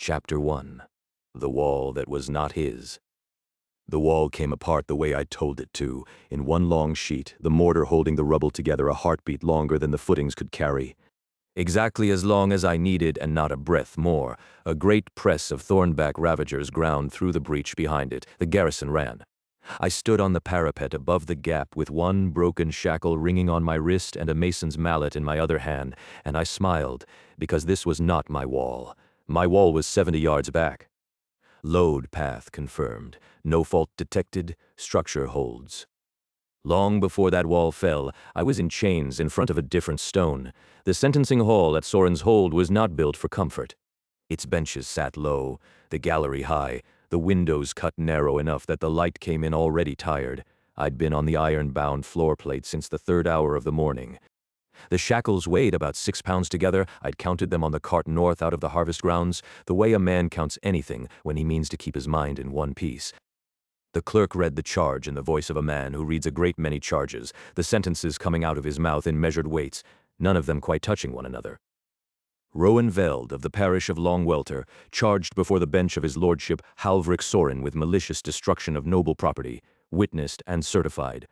Chapter 1. The Wall That Was Not His. The wall came apart the way I told it to, in one long sheet, the mortar holding the rubble together a heartbeat longer than the footings could carry. Exactly as long as I needed and not a breath more, a great press of thornback ravagers ground through the breach behind it. The garrison ran. I stood on the parapet above the gap with one broken shackle ringing on my wrist and a mason's mallet in my other hand, and I smiled, because this was not my wall. My wall was 70 yards back. Load path confirmed. No fault detected. Structure holds. Long before that wall fell, I was in chains in front of a different stone. The sentencing hall at Sorren's hold was not built for comfort. Its benches sat low, the gallery high, the windows cut narrow enough that the light came in already tired. I'd been on the iron-bound floor plate since the 3rd hour of the morning. The shackles weighed about 6 pounds together. I'd counted them on the cart north out of the harvest grounds, the way a man counts anything when he means to keep his mind in one piece. The clerk read the charge in the voice of a man who reads a great many charges, the sentences coming out of his mouth in measured weights, none of them quite touching one another. Rowan Veld of the parish of Longwelter charged before the bench of his lordship Sorren with malicious destruction of noble property, witnessed and certified,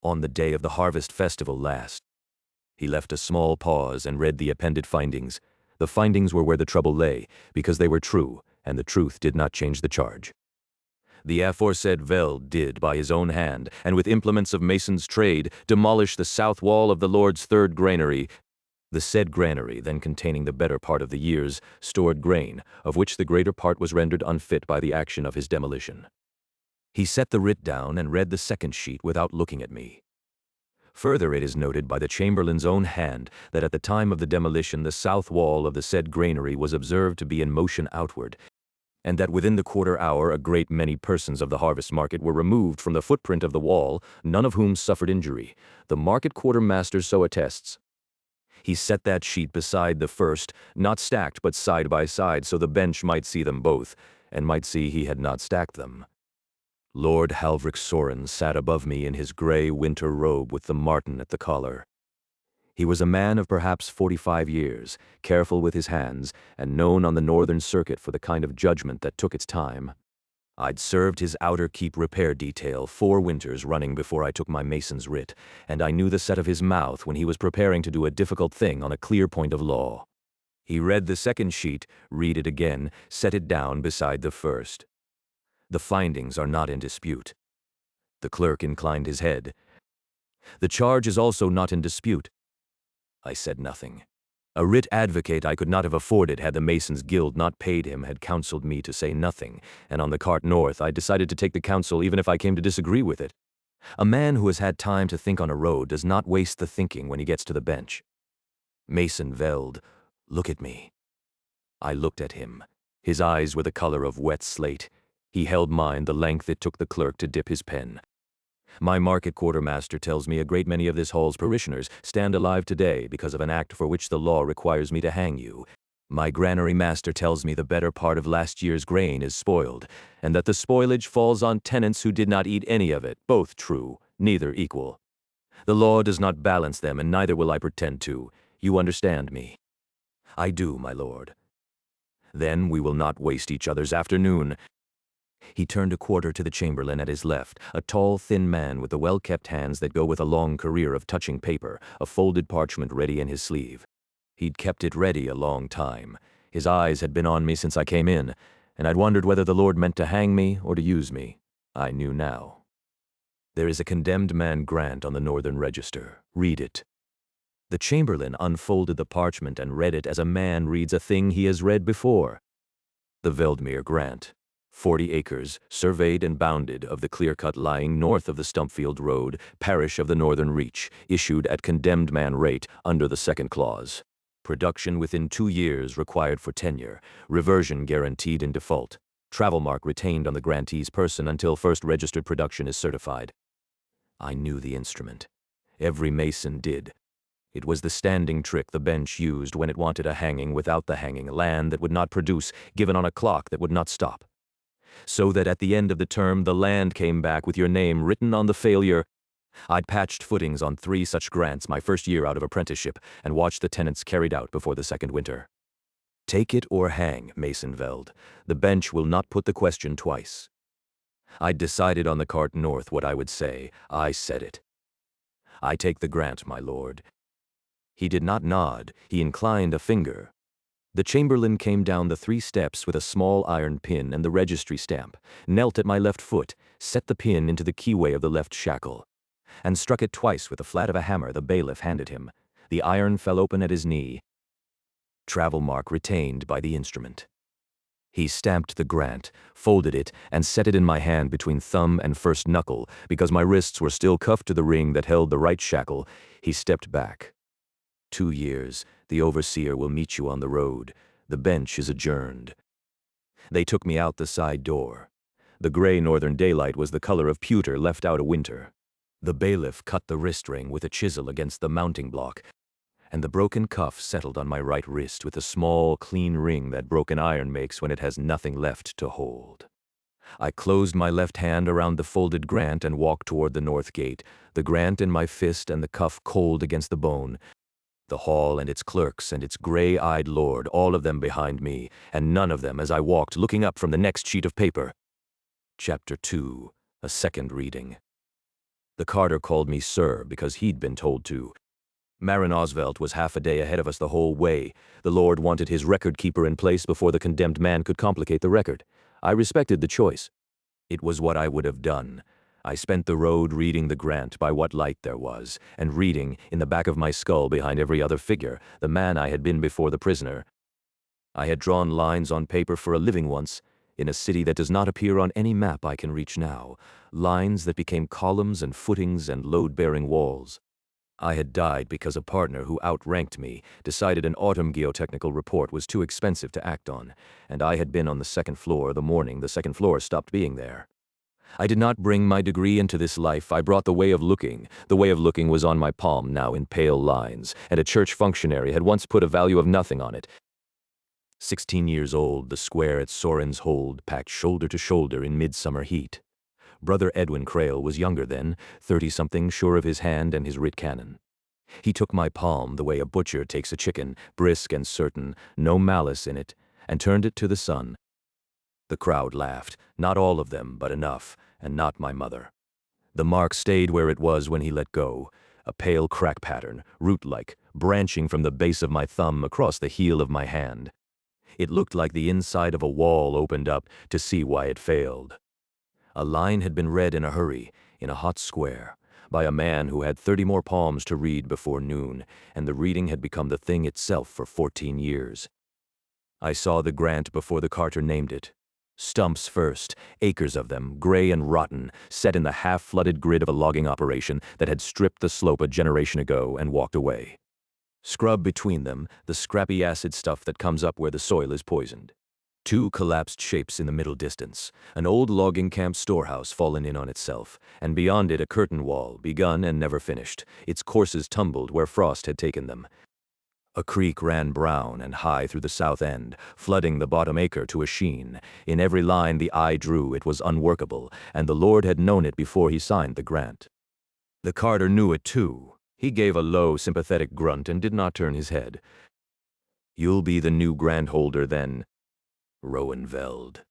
on the day of the harvest festival last. He left a small pause and read the appended findings. The findings were where the trouble lay, because they were true, and the truth did not change the charge. The aforesaid Veld did, by his own hand, and with implements of mason's trade, demolish the south wall of the Lord's 3rd granary. The said granary, then containing the better part of the year's stored grain, of which the greater part was rendered unfit by the action of his demolition. He set the writ down and read the second sheet without looking at me. Further, it is noted by the chamberlain's own hand that at the time of the demolition the south wall of the said granary was observed to be in motion outward, and that within the quarter hour a great many persons of the harvest market were removed from the footprint of the wall, none of whom suffered injury. The market quartermaster so attests. He set that sheet beside the first, not stacked but side by side, so the bench might see them both, and might see he had not stacked them. Lord Sorren sat above me in his gray winter robe with the marten at the collar. He was a man of perhaps 45 years, careful with his hands, and known on the northern circuit for the kind of judgment that took its time. I'd served his outer keep repair detail 4 winters running before I took my mason's writ, and I knew the set of his mouth when he was preparing to do a difficult thing on a clear point of law. He read the second sheet, read it again, set it down beside the first. The findings are not in dispute. The clerk inclined his head. The charge is also not in dispute. I said nothing. A writ advocate I could not have afforded had the Masons' Guild not paid him had counseled me to say nothing, and on the cart north I decided to take the counsel even if I came to disagree with it. A man who has had time to think on a road does not waste the thinking when he gets to the bench. Mason Veld, look at me. I looked at him. His eyes were the color of wet slate. He held mine the length it took the clerk to dip his pen. My market quartermaster tells me a great many of this hall's parishioners stand alive today because of an act for which the law requires me to hang you. My granary master tells me the better part of last year's grain is spoiled, and that the spoilage falls on tenants who did not eat any of it, both true, neither equal. The law does not balance them, and neither will I pretend to. You understand me? I do, my lord. Then we will not waste each other's afternoon. He turned a quarter to the chamberlain at his left, a tall, thin man with the well-kept hands that go with a long career of touching paper, a folded parchment ready in his sleeve. He'd kept it ready a long time. His eyes had been on me since I came in, and I'd wondered whether the Lord meant to hang me or to use me. I knew now. There is a condemned man grant on the Northern Register. Read it. The chamberlain unfolded the parchment and read it as a man reads a thing he has read before. The Veldmere grant. 40 acres, surveyed and bounded, of the clear-cut lying north of the Stumpfield Road, parish of the Northern Reach, issued at condemned man rate under the 2nd clause. Production within 2 years required for tenure, reversion guaranteed in default, travel mark retained on the grantee's person until first registered production is certified. I knew the instrument. Every mason did. It was the standing trick the bench used when it wanted a hanging without the hanging, land that would not produce, given on a clock that would not stop. So that at the end of the term the land came back with your name written on the failure. I'd patched footings on 3 such grants my first year out of apprenticeship and watched the tenants carried out before the 2nd winter. Take it or hang, Mason Veld. The bench will not put the question twice. I'd decided on the cart north what I would say. I said it. I take the grant, my lord. He did not nod, he inclined a finger. The chamberlain came down the 3 steps with a small iron pin and the registry stamp, knelt at my left foot, set the pin into the keyway of the left shackle, and struck it twice with the flat of a hammer the bailiff handed him. The iron fell open at his knee. Travel mark retained by the instrument. He stamped the grant, folded it, and set it in my hand between thumb and first knuckle. Because my wrists were still cuffed to the ring that held the right shackle, he stepped back. 2 years, the overseer will meet you on the road. The bench is adjourned. They took me out the side door. The gray northern daylight was the color of pewter left out of winter. The bailiff cut the wrist ring with a chisel against the mounting block, and the broken cuff settled on my right wrist with a small, clean ring that broken iron makes when it has nothing left to hold. I closed my left hand around the folded grant and walked toward the north gate, the grant in my fist and the cuff cold against the bone. The hall and its clerks and its gray-eyed lord, all of them behind me, and none of them as I walked looking up from the next sheet of paper. Chapter 2, a second reading. The carter called me sir because he'd been told to. Marin Osvelt was half a day ahead of us the whole way. The Lord wanted his record-keeper in place before the condemned man could complicate the record. I respected the choice. It was what I would have done. I spent the road reading the grant by what light there was, and reading, in the back of my skull behind every other figure, the man I had been before the prisoner. I had drawn lines on paper for a living once, in a city that does not appear on any map I can reach now, lines that became columns and footings and load-bearing walls. I had died because a partner who outranked me decided an autumn geotechnical report was too expensive to act on, and I had been on the 2nd floor the morning the 2nd floor stopped being there. I did not bring my degree into this life, I brought the way of looking. The way of looking was on my palm now in pale lines, and a church functionary had once put a value of nothing on it. 16 years old, the square at Sorren's hold packed shoulder to shoulder in midsummer heat. Brother Edwin Crail was younger then, 30-something, sure of his hand and his writ cannon. He took my palm the way a butcher takes a chicken, brisk and certain, no malice in it, and turned it to the sun. The crowd laughed, not all of them, but enough, and not my mother. The mark stayed where it was when he let go, a pale crack pattern, root-like, branching from the base of my thumb across the heel of my hand. It looked like the inside of a wall opened up to see why it failed. A line had been read in a hurry, in a hot square, by a man who had 30 more palms to read before noon, and the reading had become the thing itself for 14 years. I saw the grant before the carter named it. Stumps first, acres of them, gray and rotten, set in the half-flooded grid of a logging operation that had stripped the slope a generation ago and walked away. Scrub between them, the scrappy acid stuff that comes up where the soil is poisoned. 2 collapsed shapes in the middle distance, an old logging camp storehouse fallen in on itself, and beyond it a curtain wall, begun and never finished, its courses tumbled where frost had taken them. A creek ran brown and high through the south end, flooding the bottom acre to a sheen. In every line the eye drew it was unworkable, and the Lord had known it before he signed the grant. The carter knew it too. He gave a low, sympathetic grunt and did not turn his head. "You'll be the new grant holder then, Rowan Veld."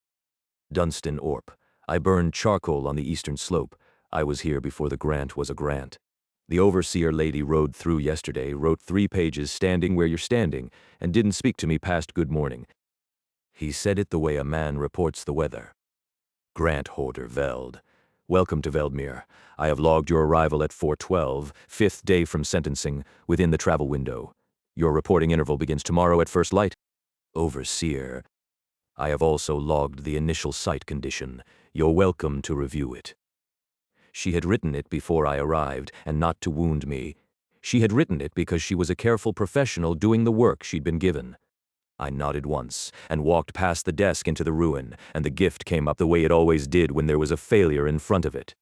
Dunstan Orp. I burned charcoal on the eastern slope. I was here before the grant was a grant. The overseer lady rode through yesterday, wrote 3 pages standing where you're standing, and didn't speak to me past good morning. He said it the way a man reports the weather. "Grant holder Veld. Welcome to Veldmere. I have logged your arrival at 4:12, 5th day from sentencing, within the travel window. Your reporting interval begins tomorrow at first light." Overseer. I have also logged the initial sight condition. You're welcome to review it. She had written it before I arrived, and not to wound me. She had written it because she was a careful professional doing the work she'd been given. I nodded once, and walked past the desk into the ruin, and the gift came up the way it always did when there was a failure in front of it.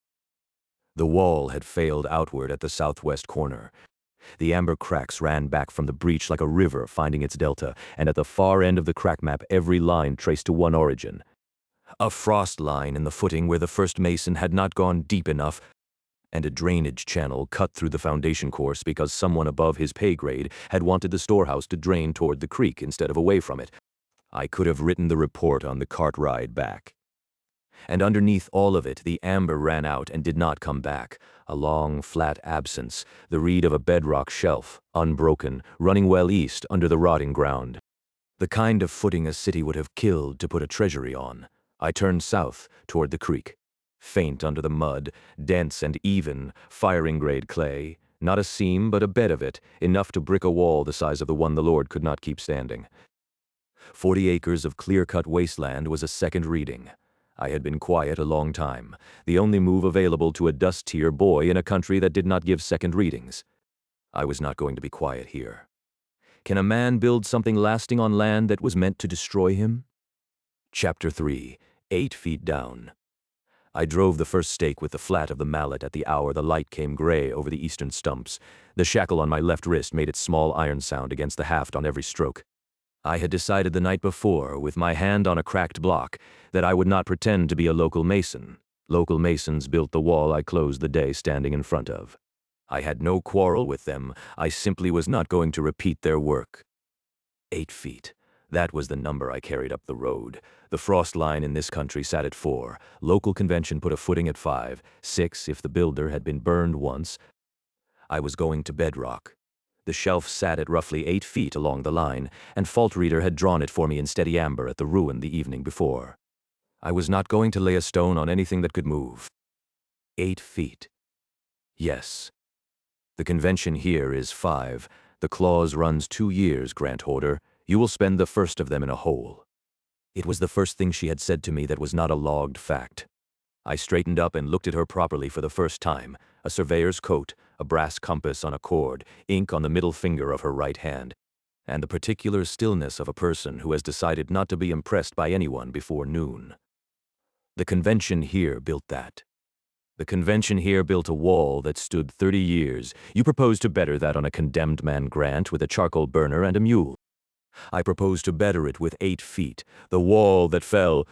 The wall had failed outward at the southwest corner. The amber cracks ran back from the breach like a river finding its delta, and at the far end of the crack map every line traced to one origin. A frost line in the footing where the first mason had not gone deep enough. and a drainage channel cut through the foundation course because someone above his pay grade had wanted the storehouse to drain toward the creek instead of away from it. I could have written the report on the cart ride back. And underneath all of it, the amber ran out and did not come back. A long, flat absence, the reed of a bedrock shelf, unbroken, running well east under the rotting ground. The kind of footing a city would have killed to put a treasury on. I turned south, toward the creek. Faint under the mud, dense and even, firing-grade clay. Not a seam, but a bed of it, enough to brick a wall the size of the one the Lord could not keep standing. 40 acres of clear-cut wasteland was a second reading. I had been quiet a long time, the only move available to a dust-tier boy in a country that did not give second readings. I was not going to be quiet here. Can a man build something lasting on land that was meant to destroy him? Chapter 3, 8 feet down. I drove the first stake with the flat of the mallet at the hour the light came gray over the eastern stumps. The shackle on my left wrist made its small iron sound against the haft on every stroke. I had decided the night before, with my hand on a cracked block, that I would not pretend to be a local mason. Local masons built the wall I closed the day standing in front of. I had no quarrel with them, I simply was not going to repeat their work. 8 feet. That was the number I carried up the road. The frost line in this country sat at 4. Local convention put a footing at 5, 6 if the builder had been burned once. I was going to bedrock. The shelf sat at roughly 8 feet along the line, and Fault Reader had drawn it for me in steady amber at the ruin the evening before. I was not going to lay a stone on anything that could move. 8 feet. Yes. The convention here is 5. The clause runs 2 years, Grant Hoarder. You will spend the first of them in a hole. It was the first thing she had said to me that was not a logged fact. I straightened up and looked at her properly for the first time. A surveyor's coat, a brass compass on a cord, ink on the middle finger of her right hand, and the particular stillness of a person who has decided not to be impressed by anyone before noon. The convention here built that. The convention here built a wall that stood 30 years. You propose to better that on a condemned man, Grant, with a charcoal burner and a mule. I propose to better it with 8 feet. The wall that fell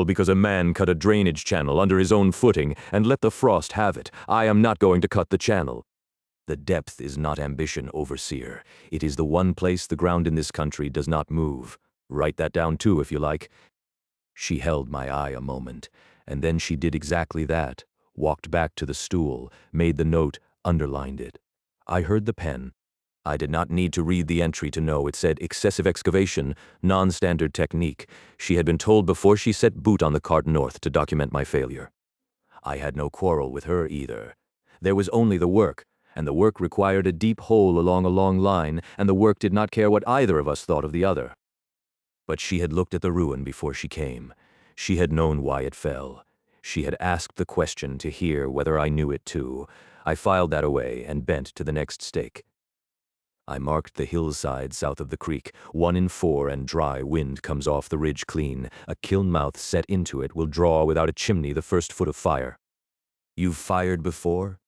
because a man cut a drainage channel under his own footing and let the frost have it. I am not going to cut the channel. The depth is not ambition, Overseer. It is the one place the ground in this country does not move. Write that down too, if you like. She held my eye a moment, and then she did exactly that. Walked back to the stool, made the note, underlined it. I heard the pen. I did not need to read the entry to know it said excessive excavation, non-standard technique. She had been told before she set boot on the cart north to document my failure. I had no quarrel with her either. There was only the work, and the work required a deep hole along a long line, and the work did not care what either of us thought of the other. But she had looked at the ruin before she came. She had known why it fell. She had asked the question to hear whether I knew it too. I filed that away and bent to the next stake. I marked the hillside south of the creek. 1 in 4 and dry wind comes off the ridge clean. A kiln mouth set into it will draw without a chimney the first foot of fire. You've fired before?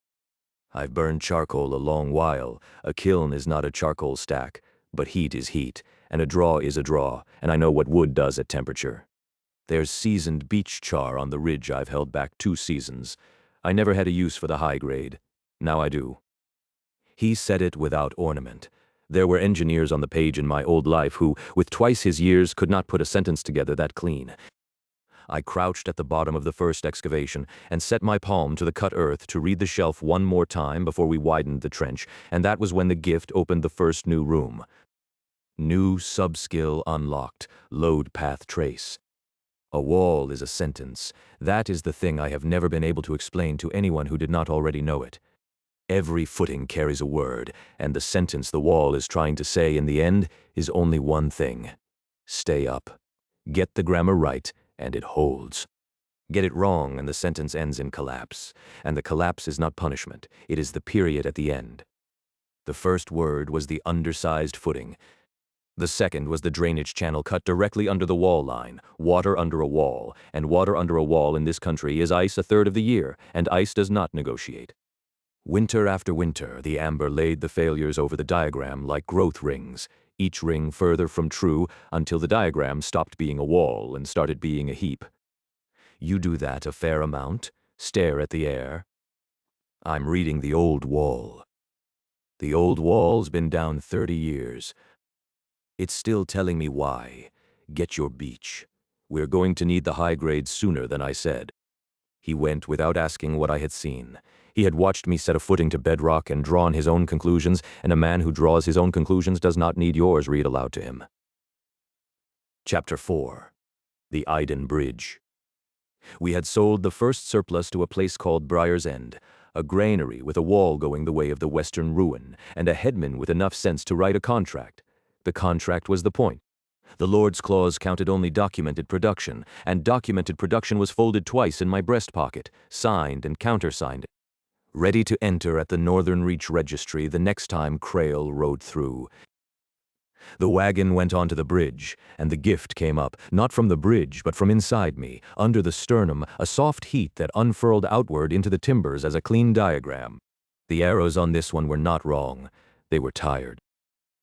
I've burned charcoal a long while. A kiln is not a charcoal stack, but heat is heat, and a draw is a draw, and I know what wood does at temperature. There's seasoned beech char on the ridge I've held back 2 seasons. I never had a use for the high grade. Now I do. He said it without ornament. There were engineers on the page in my old life who, with twice his years, could not put a sentence together that clean. I crouched at the bottom of the first excavation and set my palm to the cut earth to read the shelf one more time before we widened the trench, and that was when the gift opened the first new room. New subskill unlocked, load path trace. A wall is a sentence. That is the thing I have never been able to explain to anyone who did not already know it. Every footing carries a word, and the sentence the wall is trying to say in the end is only one thing. Stay up. Get the grammar right, and it holds. Get it wrong, and the sentence ends in collapse. And the collapse is not punishment. It is the period at the end. The first word was the undersized footing. The second was the drainage channel cut directly under the wall line, water under a wall, and water under a wall in this country is ice a third of the year, and ice does not negotiate. Winter after winter, the amber laid the failures over the diagram like growth rings, each ring further from true until the diagram stopped being a wall and started being a heap. You do that a fair amount, stare at the air. I'm reading the old wall. The old wall's been down 30 years. It's still telling me why. Get your beach. We're going to need the high grade sooner than I said. He went without asking what I had seen. He had watched me set a footing to bedrock and drawn his own conclusions, and a man who draws his own conclusions does not need yours read aloud to him. Chapter 4. The Iden Bridge. We had sold the first surplus to a place called Briar's End, a granary with a wall going the way of the western ruin, and a headman with enough sense to write a contract. The contract was the point. The Lord's clause counted only documented production, and documented production was folded twice in my breast pocket, signed and countersigned, ready to enter at the Northern Reach Registry the next time Crail rode through. The wagon went onto the bridge, and the gift came up, not from the bridge, but from inside me, under the sternum, a soft heat that unfurled outward into the timbers as a clean diagram. The arrows on this one were not wrong. They were tired.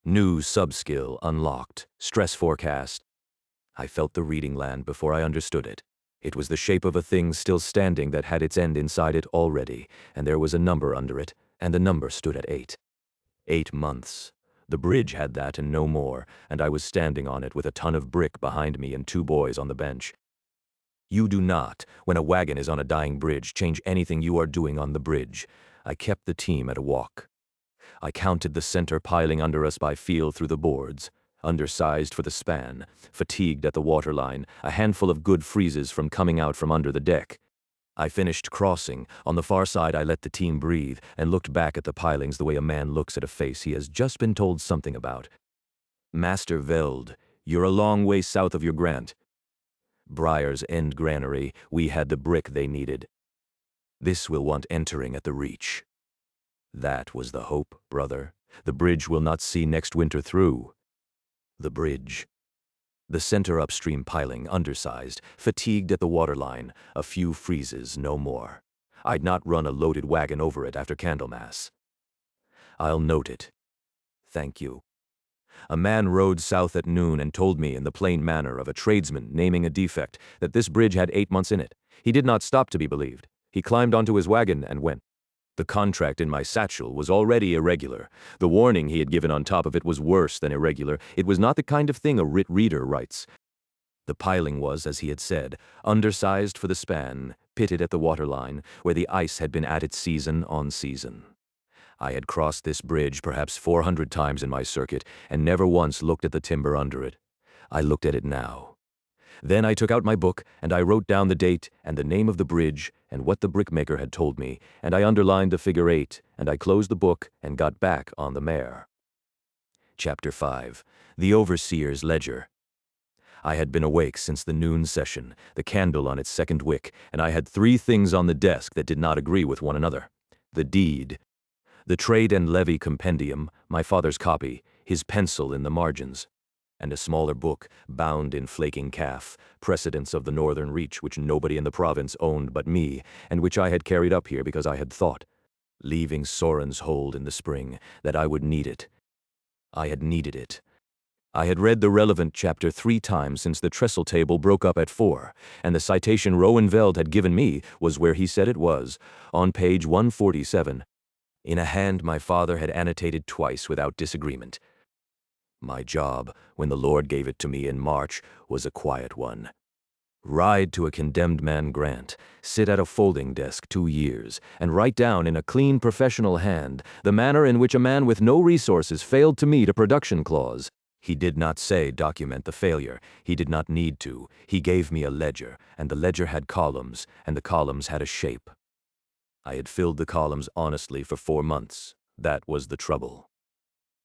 New subskill unlocked. Stress forecast. I felt the reading land before I understood it. It was the shape of a thing still standing that had its end inside it already, and there was a number under it, and the number stood at 8. 8 months. The bridge had that and no more, and I was standing on it with a ton of brick behind me and 2 boys on the bench. You do not, when a wagon is on a dying bridge, change anything you are doing on the bridge. I kept the team at a walk. I counted the center piling under us by feel through the boards. Undersized for the span, fatigued at the waterline, a handful of good freezes from coming out from under the deck. I finished crossing. On the far side I let the team breathe and looked back at the pilings the way a man looks at a face he has just been told something about. Master Veld, you're a long way south of your grant. Briar's End granary, we had the brick they needed. This will want entering at the reach. That was the hope, brother. The bridge will not see next winter through. The bridge. The center upstream piling, undersized, fatigued at the waterline, a few freezes, no more. I'd not run a loaded wagon over it after Candlemas. I'll note it. Thank you. A man rode south at noon and told me in the plain manner of a tradesman naming a defect that this bridge had 8 months in it. He did not stop to be believed. He climbed onto his wagon and went. The contract in my satchel was already irregular. The warning he had given on top of it was worse than irregular. It was not the kind of thing a writ reader writes. The piling was, as he had said, undersized for the span, pitted at the waterline, where the ice had been at it season on season. I had crossed this bridge perhaps 400 times in my circuit, and never once looked at the timber under it. I looked at it now. Then I took out my book, and I wrote down the date and the name of the bridge and what the brickmaker had told me, and I underlined the figure 8, and I closed the book and got back on the mare. Chapter 5. The Overseer's Ledger. I had been awake since the noon session, the candle on its second wick, and I had 3 things on the desk that did not agree with one another. The deed, the trade and levy compendium, my father's copy, his pencil in the margins, and a smaller book, bound in flaking calf, precedents of the Northern Reach which nobody in the province owned but me, and which I had carried up here because I had thought, leaving Sorren's hold in the spring, that I would need it. I had needed it. I had read the relevant chapter 3 times since the trestle table broke up at 4, and the citation Rowan Veld had given me was where he said it was, on page 147. In a hand my father had annotated twice without disagreement. My job, when the Lord gave it to me in March, was a quiet one. Ride to a condemned man grant, sit at a folding desk 2 years, and write down in a clean professional hand the manner in which a man with no resources failed to meet a production clause. He did not say document the failure. He did not need to. He gave me a ledger, and the ledger had columns, and the columns had a shape. I had filled the columns honestly for 4 months. That was the trouble.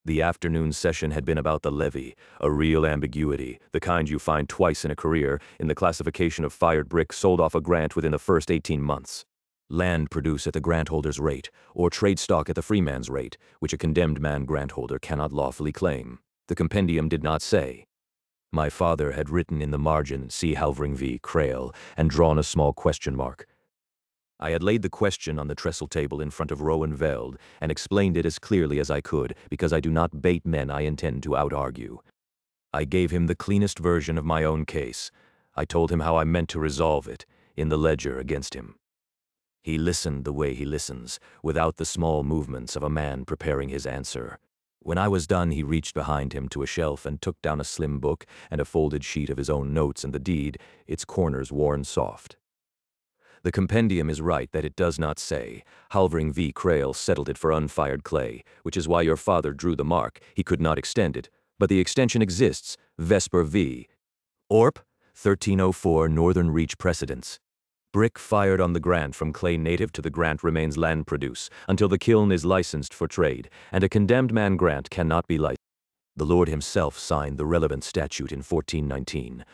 The afternoon session had been about the levy, a real ambiguity, the kind you find twice in a career, in the classification of fired brick sold off a grant within the first 18 months. Land produce at the grant holder's rate, or trade stock at the freeman's rate, which a condemned man grant holder cannot lawfully claim. The compendium did not say. My father had written in the margin, C. Halvering v. Crail, and drawn a small question mark. I had laid the question on the trestle table in front of Rowan Veld and explained it as clearly as I could, because I do not bait men I intend to out-argue. I gave him the cleanest version of my own case. I told him how I meant to resolve it, in the ledger against him. He listened the way he listens, without the small movements of a man preparing his answer. When I was done, he reached behind him to a shelf and took down a slim book and a folded sheet of his own notes and the deed, its corners worn soft. The compendium is right that it does not say, Halvering v. Krail settled it for unfired clay, which is why your father drew the mark. He could not extend it, but the extension exists, Vesper v. Orp, 1304 Northern Reach precedents. Brick fired on the grant from clay native to the grant remains land produce until the kiln is licensed for trade, and a condemned man grant cannot be licensed. The Lord himself signed the relevant statute in 1419.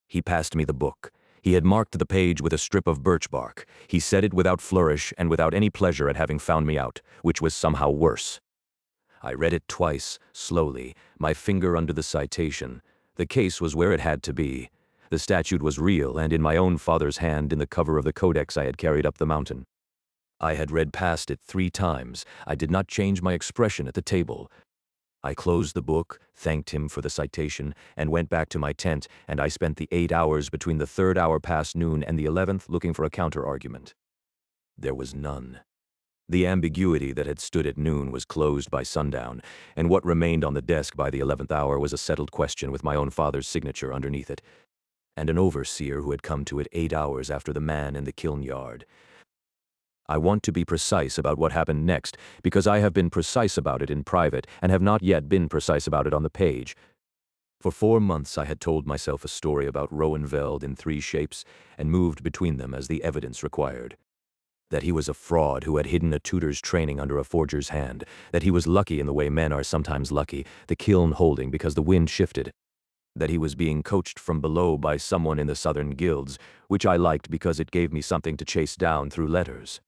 He passed me the book. He had marked the page with a strip of birch bark. He said it without flourish and without any pleasure at having found me out, which was somehow worse. I read it twice, slowly, my finger under the citation. The case was where it had to be. The statute was real and in my own father's hand in the cover of the codex I had carried up the mountain. I had read past it 3 times. I did not change my expression at the table. I closed the book, thanked him for the citation, and went back to my tent, and I spent the 8 hours between the 3rd hour past noon and the 11th looking for a counter-argument. There was none. The ambiguity that had stood at noon was closed by sundown, and what remained on the desk by the 11th hour was a settled question with my own father's signature underneath it, and an overseer who had come to it 8 hours after the man in the kiln yard. I want to be precise about what happened next, because I have been precise about it in private and have not yet been precise about it on the page. For 4 months I had told myself a story about Rowan Veld in 3 shapes and moved between them as the evidence required. That he was a fraud who had hidden a tutor's training under a forger's hand, that he was lucky in the way men are sometimes lucky, the kiln holding because the wind shifted, that he was being coached from below by someone in the southern guilds, which I liked because it gave me something to chase down through letters.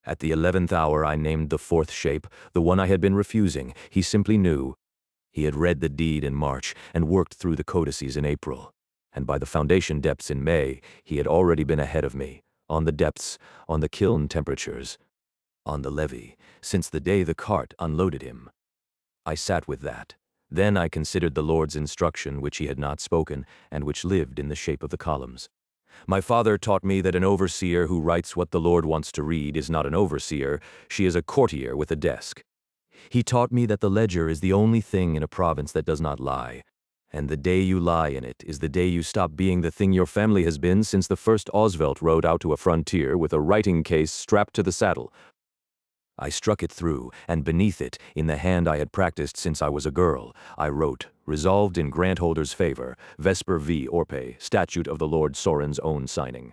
At the 11th hour I named the 4th shape, the one I had been refusing. He simply knew. He had read the deed in March and worked through the codices in April, and by the foundation depths in May, he had already been ahead of me, on the depths, on the kiln temperatures, on the levee, since the day the cart unloaded him. I sat with that. Then I considered the Lord's instruction which he had not spoken, and which lived in the shape of the columns. My father taught me that an overseer who writes what the Lord wants to read is not an overseer, she is a courtier with a desk. He taught me that the ledger is the only thing in a province that does not lie, and the day you lie in it is the day you stop being the thing your family has been since the first Osvelt rode out to a frontier with a writing case strapped to the saddle. I struck it through, and beneath it, in the hand I had practiced since I was a girl, I wrote, resolved in grant-holder's favor, Vesper v. Orpe, statute of the Lord Sorren's own signing.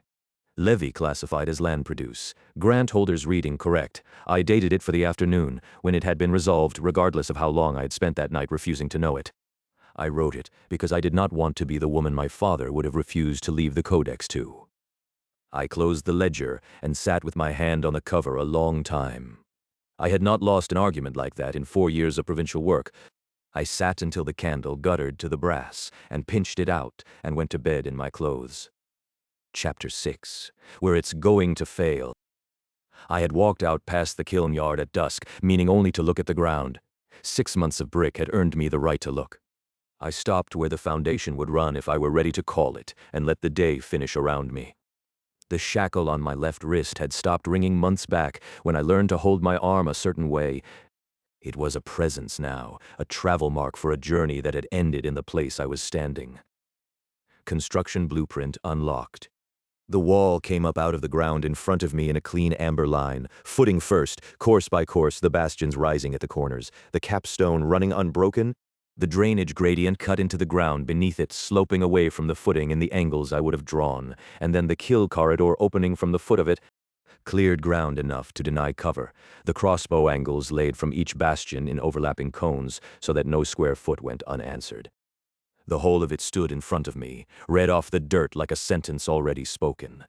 Levy classified as land produce. Grant-holder's reading correct. I dated it for the afternoon, when it had been resolved, regardless of how long I had spent that night refusing to know it. I wrote it because I did not want to be the woman my father would have refused to leave the codex to. I closed the ledger and sat with my hand on the cover a long time. I had not lost an argument like that in 4 years of provincial work. I sat until the candle guttered to the brass, and pinched it out, and went to bed in my clothes. Chapter 6, where it's going to fail. I had walked out past the kiln yard at dusk, meaning only to look at the ground. 6 months of brick had earned me the right to look. I stopped where the foundation would run if I were ready to call it, and let the day finish around me. The shackle on my left wrist had stopped ringing months back when I learned to hold my arm a certain way. It was a presence now, a travel mark for a journey that had ended in the place I was standing. Construction blueprint unlocked. The wall came up out of the ground in front of me in a clean amber line, footing first, course by course, the bastions rising at the corners, the capstone running unbroken, the drainage gradient cut into the ground beneath it, sloping away from the footing in the angles I would have drawn, and then the kill corridor opening from the foot of it, cleared ground enough to deny cover, the crossbow angles laid from each bastion in overlapping cones so that no square foot went unanswered. The whole of it stood in front of me, read off the dirt like a sentence already spoken.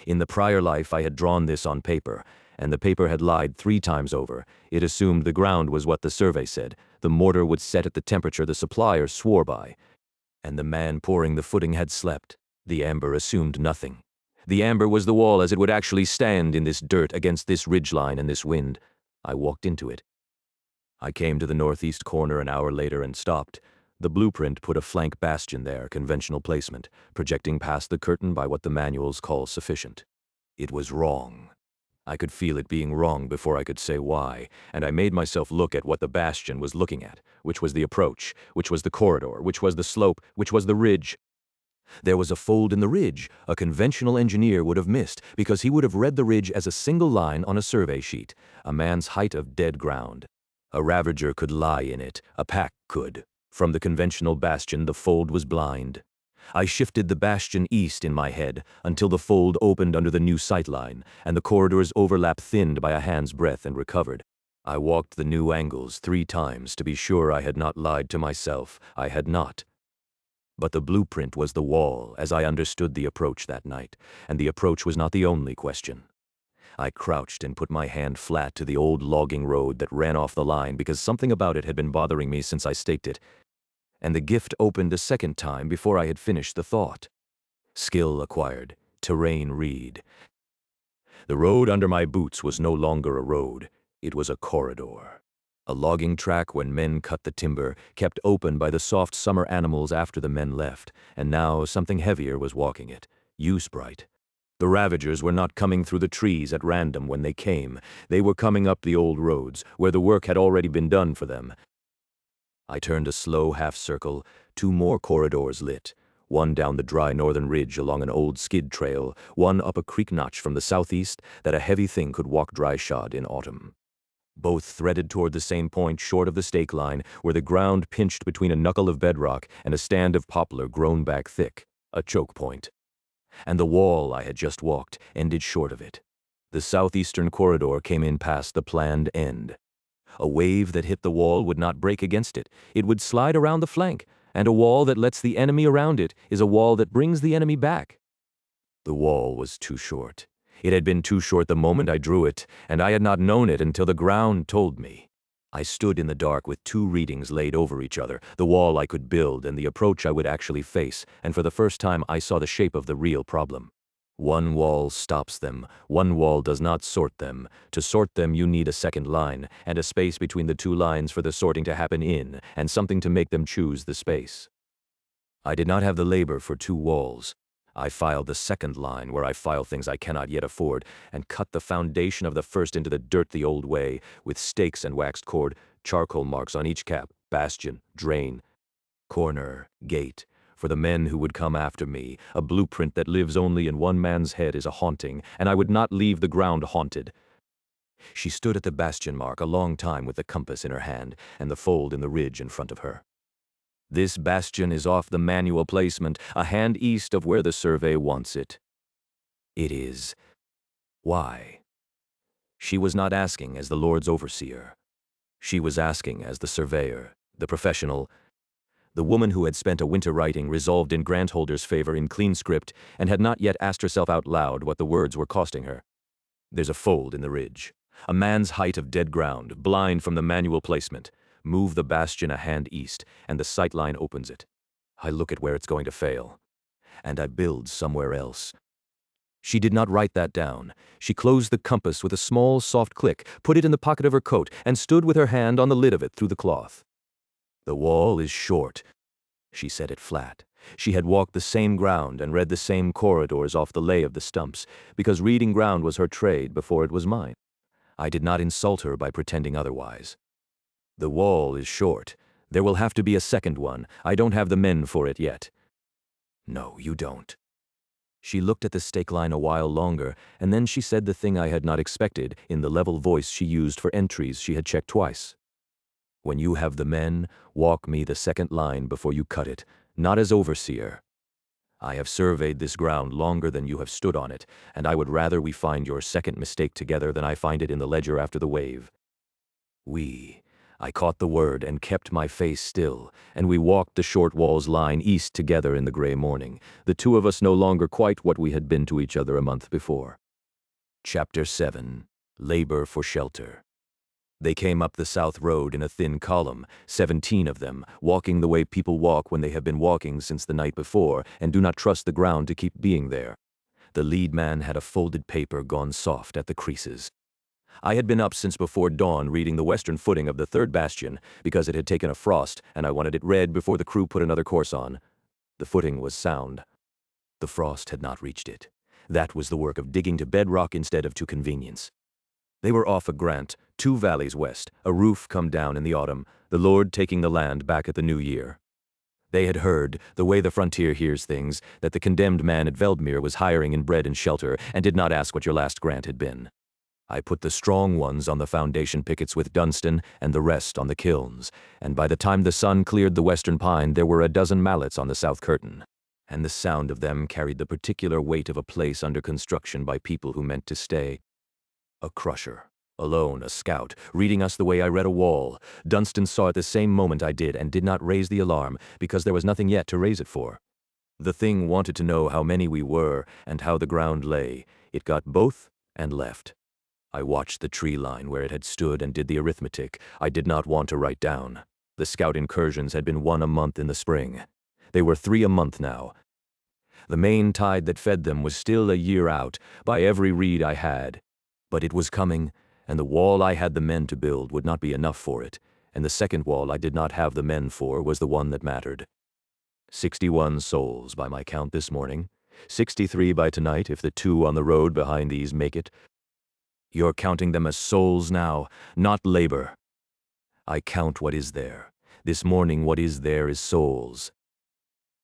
In the prior life I had drawn this on paper, and the paper had lied 3 times over. It assumed the ground was what the survey said, the mortar would set at the temperature the supplier swore by, and the man pouring the footing had slept. The amber assumed nothing. The amber was the wall as it would actually stand in this dirt against this ridgeline and this wind. I walked into it. I came to the northeast corner an hour later and stopped. The blueprint put a flank bastion there, conventional placement, projecting past the curtain by what the manuals call sufficient. It was wrong. I could feel it being wrong before I could say why, and I made myself look at what the bastion was looking at, which was the approach, which was the corridor, which was the slope, which was the ridge. There was a fold in the ridge a conventional engineer would have missed because he would have read the ridge as a single line on a survey sheet, a man's height of dead ground. A ravager could lie in it, a pack could. From the conventional bastion, the fold was blind. I shifted the bastion east in my head until the fold opened under the new sightline, and the corridor's overlap thinned by a hand's breadth and recovered. I walked the new angles 3 times to be sure I had not lied to myself. I had not. But the blueprint was the wall, as I understood the approach that night, and the approach was not the only question. I crouched and put my hand flat to the old logging road that ran off the line because something about it had been bothering me since I staked it, and the gift opened a second time before I had finished the thought. Skill acquired, terrain read. The road under my boots was no longer a road, it was a corridor. A logging track when men cut the timber, kept open by the soft summer animals after the men left, and now something heavier was walking it, Usbright. The ravagers were not coming through the trees at random when they came. They were coming up the old roads, where the work had already been done for them. I turned a slow half-circle, 2 more corridors lit, one down the dry northern ridge along an old skid trail, one up a creek notch from the southeast that a heavy thing could walk dry-shod in autumn. Both threaded toward the same point short of the stake line, where the ground pinched between a knuckle of bedrock and a stand of poplar grown back thick, a choke point. And the wall I had just walked ended short of it. The southeastern corridor came in past the planned end. A wave that hit the wall would not break against it. It would slide around the flank, and a wall that lets the enemy around it is a wall that brings the enemy back. The wall was too short. It had been too short the moment I drew it, and I had not known it until the ground told me. I stood in the dark with 2 readings laid over each other, the wall I could build and the approach I would actually face, and for the first time I saw the shape of the real problem. One wall stops them, one wall does not sort them. To sort them you need a second line, and a space between the 2 lines for the sorting to happen in, and something to make them choose the space. I did not have the labor for 2 walls. I filed the second line where I file things I cannot yet afford, and cut the foundation of the first into the dirt the old way, with stakes and waxed cord, charcoal marks on each cap, bastion, drain, corner, gate. For the men who would come after me, a blueprint that lives only in one man's head is a haunting, and I would not leave the ground haunted. She stood at the bastion mark a long time with the compass in her hand and the fold in the ridge in front of her. This bastion is off the manual placement, a hand east of where the survey wants it. It is. Why? She was not asking as the Lord's overseer. She was asking as the surveyor, the professional, the woman who had spent a winter writing resolved in grantholder's favor in clean script and had not yet asked herself out loud what the words were costing her. There's a fold in the ridge. A man's height of dead ground, blind from the manual placement. Move the bastion a hand east, and the sightline opens it. I look at where it's going to fail. And I build somewhere else. She did not write that down. She closed the compass with a small, soft click, put it in the pocket of her coat, and stood with her hand on the lid of it through the cloth. The wall is short. She said it flat. She had walked the same ground and read the same corridors off the lay of the stumps, because reading ground was her trade before it was mine. I did not insult her by pretending otherwise. The wall is short. There will have to be a second one. I don't have the men for it yet. No, you don't. She looked at the stake line a while longer, and then she said the thing I had not expected in the level voice she used for entries she had checked twice. When you have the men, walk me the second line before you cut it, not as overseer. I have surveyed this ground longer than you have stood on it, and I would rather we find your second mistake together than I find it in the ledger after the wave. I caught the word and kept my face still, and we walked the short wall's line east together in the gray morning, the 2 of us no longer quite what we had been to each other a month before. Chapter 7. Labor for Shelter. They came up the south road in a thin column, 17 of them, walking the way people walk when they have been walking since the night before and do not trust the ground to keep being there. The lead man had a folded paper gone soft at the creases. I had been up since before dawn reading the western footing of the 3rd bastion because it had taken a frost and I wanted it read before the crew put another course on. The footing was sound. The frost had not reached it. That was the work of digging to bedrock instead of to convenience. They were off a grant, 2 valleys west, a roof come down in the autumn, the Lord taking the land back at the new year. They had heard, the way the frontier hears things, that the condemned man at Veldmere was hiring in bread and shelter and did not ask what your last grant had been. I put the strong ones on the foundation pickets with Dunstan and the rest on the kilns, and by the time the sun cleared the western pine there were a dozen mallets on the south curtain, and the sound of them carried the particular weight of a place under construction by people who meant to stay. A crusher. Alone, a scout, reading us the way I read a wall. Dunstan saw it the same moment I did and did not raise the alarm, because there was nothing yet to raise it for. The thing wanted to know how many we were and how the ground lay. It got both and left. I watched the tree line where it had stood and did the arithmetic. I did not want to write down. The scout incursions had been 1 a month in the spring. They were 3 a month now. The main tide that fed them was still a year out, by every read I had. But it was coming, and the wall I had the men to build would not be enough for it, and the second wall I did not have the men for was the one that mattered. 61 souls by my count this morning, 63 by tonight if the 2 on the road behind these make it. You're counting them as souls now, not labor. I count what is there. This morning what is there is souls.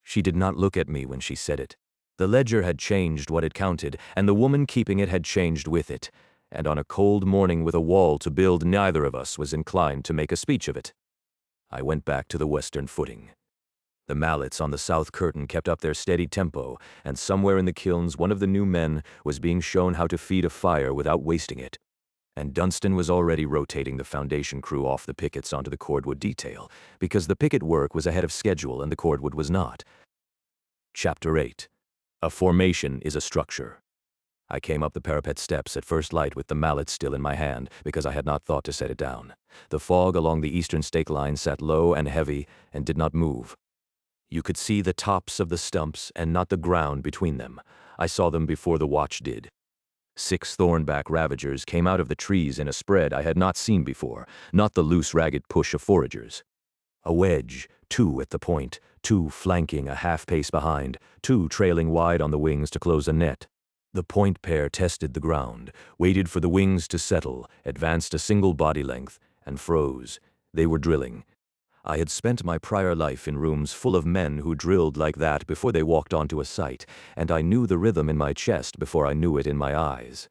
She did not look at me when she said it. The ledger had changed what it counted, and the woman keeping it had changed with it. And on a cold morning with a wall to build, neither of us was inclined to make a speech of it. I went back to the western footing. The mallets on the south curtain kept up their steady tempo, and somewhere in the kilns one of the new men was being shown how to feed a fire without wasting it. And Dunstan was already rotating the foundation crew off the pickets onto the cordwood detail, because the picket work was ahead of schedule and the cordwood was not. Chapter 8. A formation is a structure. I came up the parapet steps at first light with the mallet still in my hand, because I had not thought to set it down. The fog along the eastern stake line sat low and heavy and did not move. You could see the tops of the stumps and not the ground between them. I saw them before the watch did. 6 thornback ravagers came out of the trees in a spread I had not seen before, not the loose ragged push of foragers. A wedge, 2 at the point, 2 flanking a half-pace behind, 2 trailing wide on the wings to close a net. The point pair tested the ground, waited for the wings to settle, advanced a single body length, and froze. They were drilling. I had spent my prior life in rooms full of men who drilled like that before they walked onto a site, and I knew the rhythm in my chest before I knew it in my eyes.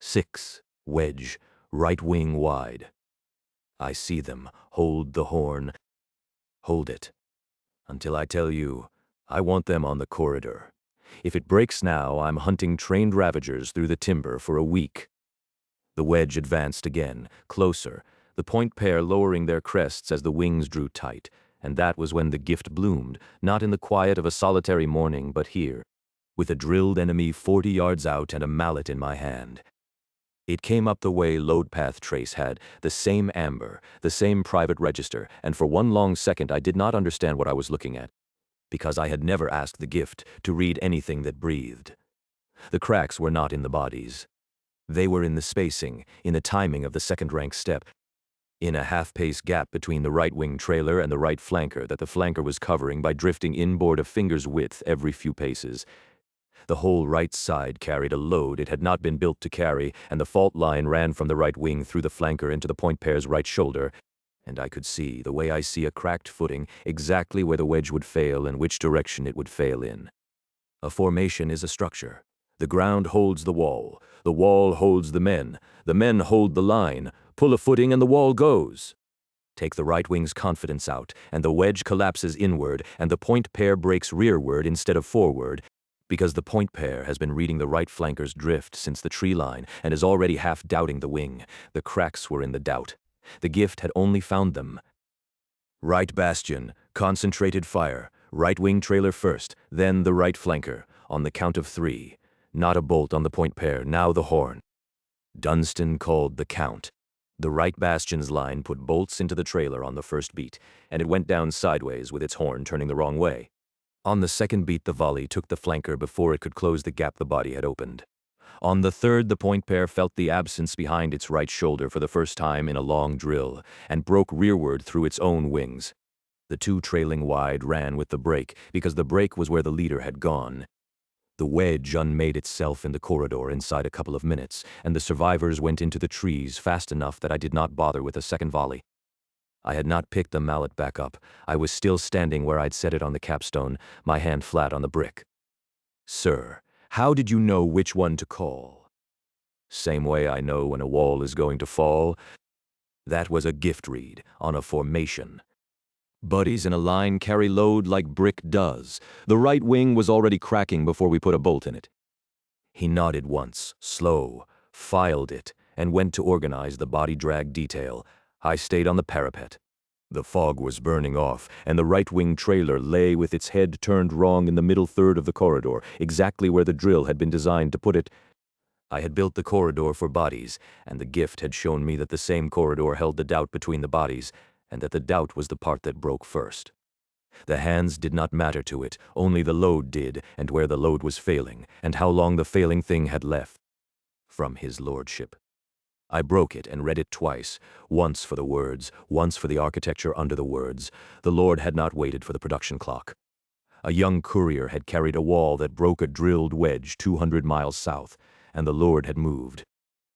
6, wedge, right wing wide. I see them, hold the horn. Hold it. Until I tell you, I want them on the corridor. If it breaks now, I'm hunting trained ravagers through the timber for a week. The wedge advanced again, closer, the point pair lowering their crests as the wings drew tight, and that was when the gift bloomed, not in the quiet of a solitary morning, but here, with a drilled enemy 40 yards out and a mallet in my hand. It came up the way Load Path Trace had, the same amber, the same private register, and for one long second I did not understand what I was looking at, because I had never asked the gift to read anything that breathed. The cracks were not in the bodies. They were in the spacing, in the timing of the second-rank step, in a half-pace gap between the right-wing trailer and the right flanker that the flanker was covering by drifting inboard a finger's width every few paces. The whole right side carried a load it had not been built to carry, and the fault line ran from the right wing through the flanker into the point pair's right shoulder, and I could see, the way I see a cracked footing, exactly where the wedge would fail and which direction it would fail in. A formation is a structure. The ground holds the wall holds the men hold the line, pull a footing and the wall goes. Take the right wing's confidence out, and the wedge collapses inward, and the point pair breaks rearward instead of forward, because the point pair has been reading the right flanker's drift since the tree line and is already half doubting the wing. The cracks were in the doubt. The gift had only found them. Right bastion, concentrated fire, right wing trailer first, then the right flanker, on the count of 3. Not a bolt on the point pair, now the horn. Dunstan called the count. The right bastion's line put bolts into the trailer on the first beat, and it went down sideways with its horn turning the wrong way. On the second beat the volley took the flanker before it could close the gap the body had opened. On the third the point pair felt the absence behind its right shoulder for the first time in a long drill, and broke rearward through its own wings. The 2 trailing wide ran with the break, because the break was where the leader had gone. The wedge unmade itself in the corridor inside a couple of minutes, and the survivors went into the trees fast enough that I did not bother with a second volley. I had not picked the mallet back up. I was still standing where I'd set it on the capstone, my hand flat on the brick. "Sir, how did you know which one to call?" "Same way I know when a wall is going to fall." That was a gift read, on a formation. Buddies in a line carry load like brick does. The right wing was already cracking before we put a bolt in it. He nodded once, slow, filed it, and went to organize the body drag detail. I stayed on the parapet. The fog was burning off, and the right-wing trailer lay with its head turned wrong in the middle third of the corridor, exactly where the drill had been designed to put it. I had built the corridor for bodies, and the gift had shown me that the same corridor held the doubt between the bodies, and that the doubt was the part that broke first. The hands did not matter to it, only the load did, and where the load was failing, and how long the failing thing had left. From his lordship. I broke it and read it twice, once for the words, once for the architecture under the words. The Lord had not waited for the production clock. A young courier had carried a wall that broke a drilled wedge 200 miles south, and the Lord had moved.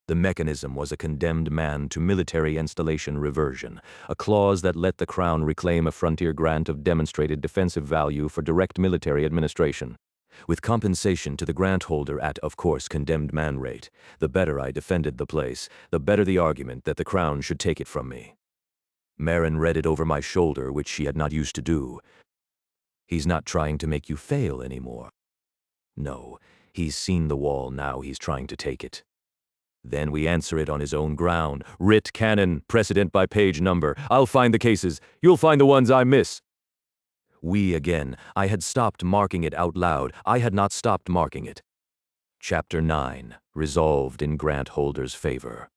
The mechanism was a condemned man to military installation reversion, a clause that let the Crown reclaim a frontier grant of demonstrated defensive value for direct military administration. With compensation to the grant holder at, of course, condemned man rate. The better I defended the place, the better the argument that the Crown should take it from me. Marin read it over my shoulder, which she had not used to do. "He's not trying to make you fail anymore." "No, he's seen the wall, now he's trying to take it." "Then we answer it on his own ground. Writ canon, precedent by page number. I'll find the cases. You'll find the ones I miss." We again. I had stopped marking it out loud. I had not stopped marking it. Chapter 9. Resolved in grant holder's favor.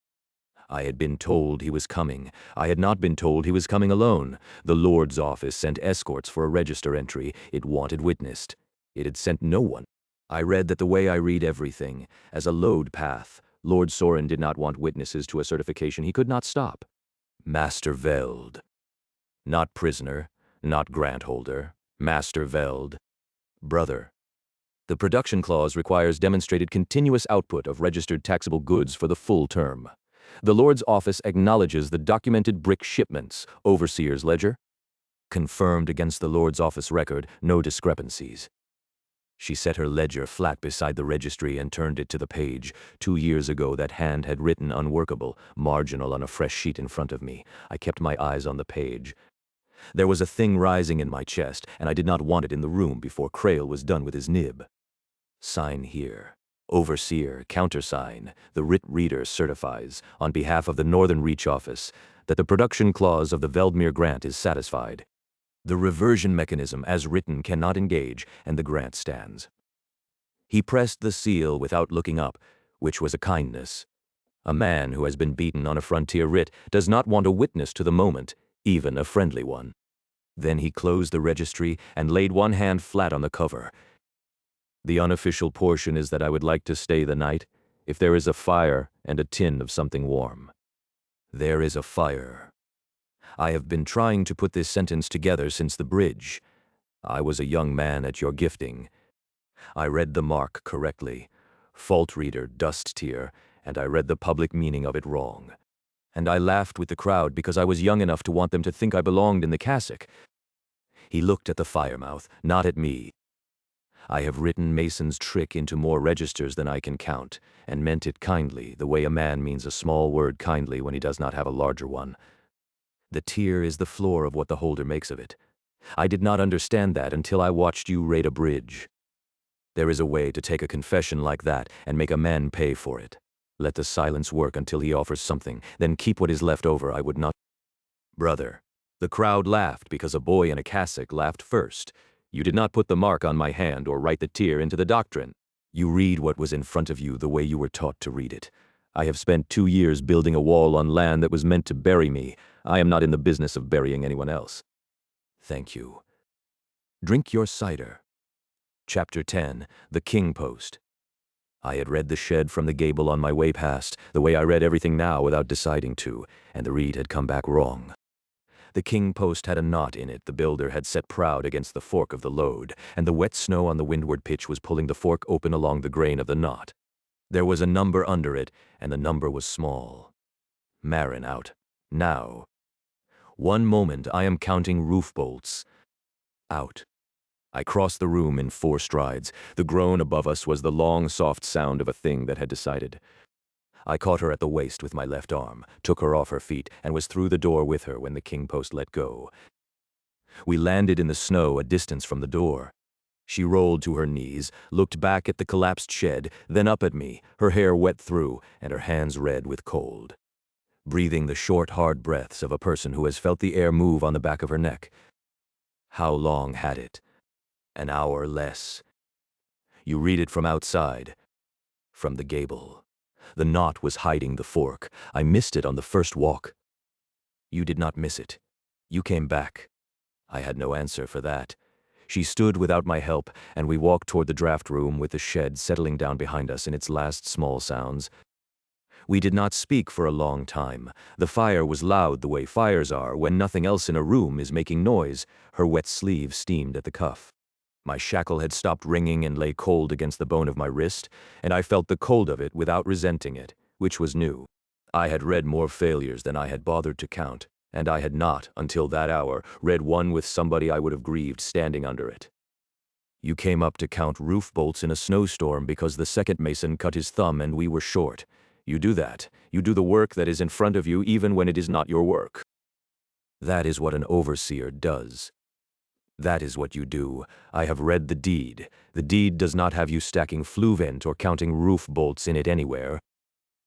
I had been told he was coming. I had not been told he was coming alone. The Lord's office sent escorts for a register entry. It wanted witnessed. It had sent no one. I read that the way I read everything, as a load path. Lord Sorren did not want witnesses to a certification he could not stop. Master Veld. Not prisoner. Not grant holder. Master Veld. Brother. The production clause requires demonstrated continuous output of registered taxable goods for the full term. The Lord's office acknowledges the documented brick shipments. Overseer's ledger. Confirmed against the Lord's office record, no discrepancies. She set her ledger flat beside the registry and turned it to the page. 2 years ago that hand had written unworkable, marginal on a fresh sheet in front of me. I kept my eyes on the page. There was a thing rising in my chest, and I did not want it in the room before Crail was done with his nib. Sign here. Overseer, countersign. The writ reader certifies, on behalf of the Northern Reach Office, that the production clause of the Veldmere grant is satisfied. The reversion mechanism as written cannot engage, and the grant stands. He pressed the seal without looking up, which was a kindness. A man who has been beaten on a frontier writ does not want a witness to the moment, even a friendly one. Then he closed the registry and laid one hand flat on the cover. The unofficial portion is that I would like to stay the night, if there is a fire and a tin of something warm. There is a fire. I have been trying to put this sentence together since the bridge. I was a young man at your gifting. I read the mark correctly. Fault reader, dust tier, and I read the public meaning of it wrong. And I laughed with the crowd because I was young enough to want them to think I belonged in the cassock. He looked at the firemouth, not at me. I have written Mason's trick into more registers than I can count, and meant it kindly, the way a man means a small word kindly when he does not have a larger one. The tier is the floor of what the holder makes of it. I did not understand that until I watched you raid a bridge. There is a way to take a confession like that and make a man pay for it. Let the silence work until he offers something, then keep what is left over. I would not. Brother. The crowd laughed because a boy in a cassock laughed first. You did not put the mark on my hand or write the tier into the doctrine. You read what was in front of you the way you were taught to read it. I have spent 2 years building a wall on land that was meant to bury me. I am not in the business of burying anyone else. Thank you. Drink your cider. Chapter 10. The King Post. I had read the shed from the gable on my way past, the way I read everything now without deciding to, and the read had come back wrong. The king post had a knot in it the builder had set proud against the fork of the load, and the wet snow on the windward pitch was pulling the fork open along the grain of the knot. There was a number under it, and the number was small. Marin out. Now. One moment I am counting roof bolts. Out. I crossed the room in 4 strides. The groan above us was the long, soft sound of a thing that had decided. I caught her at the waist with my left arm, took her off her feet, and was through the door with her when the king post let go. We landed in the snow a distance from the door. She rolled to her knees, looked back at the collapsed shed, then up at me, her hair wet through, and her hands red with cold. Breathing the short, hard breaths of a person who has felt the air move on the back of her neck. How long had it? An hour less. You read it from outside. From the gable. The knot was hiding the fork. I missed it on the first walk. You did not miss it. You came back. I had no answer for that. She stood without my help, and we walked toward the draft room with the shed settling down behind us in its last small sounds. We did not speak for a long time. The fire was loud the way fires are when nothing else in a room is making noise. Her wet sleeve steamed at the cuff. My shackle had stopped ringing and lay cold against the bone of my wrist, and I felt the cold of it without resenting it, which was new. I had read more failures than I had bothered to count, and I had not, until that hour, read one with somebody I would have grieved standing under it. You came up to count roof bolts in a snowstorm because the second mason cut his thumb and we were short. You do that. You do the work that is in front of you even when it is not your work. That is what an overseer does. That is what you do. I have read the deed. The deed does not have you stacking flue vent or counting roof bolts in it anywhere.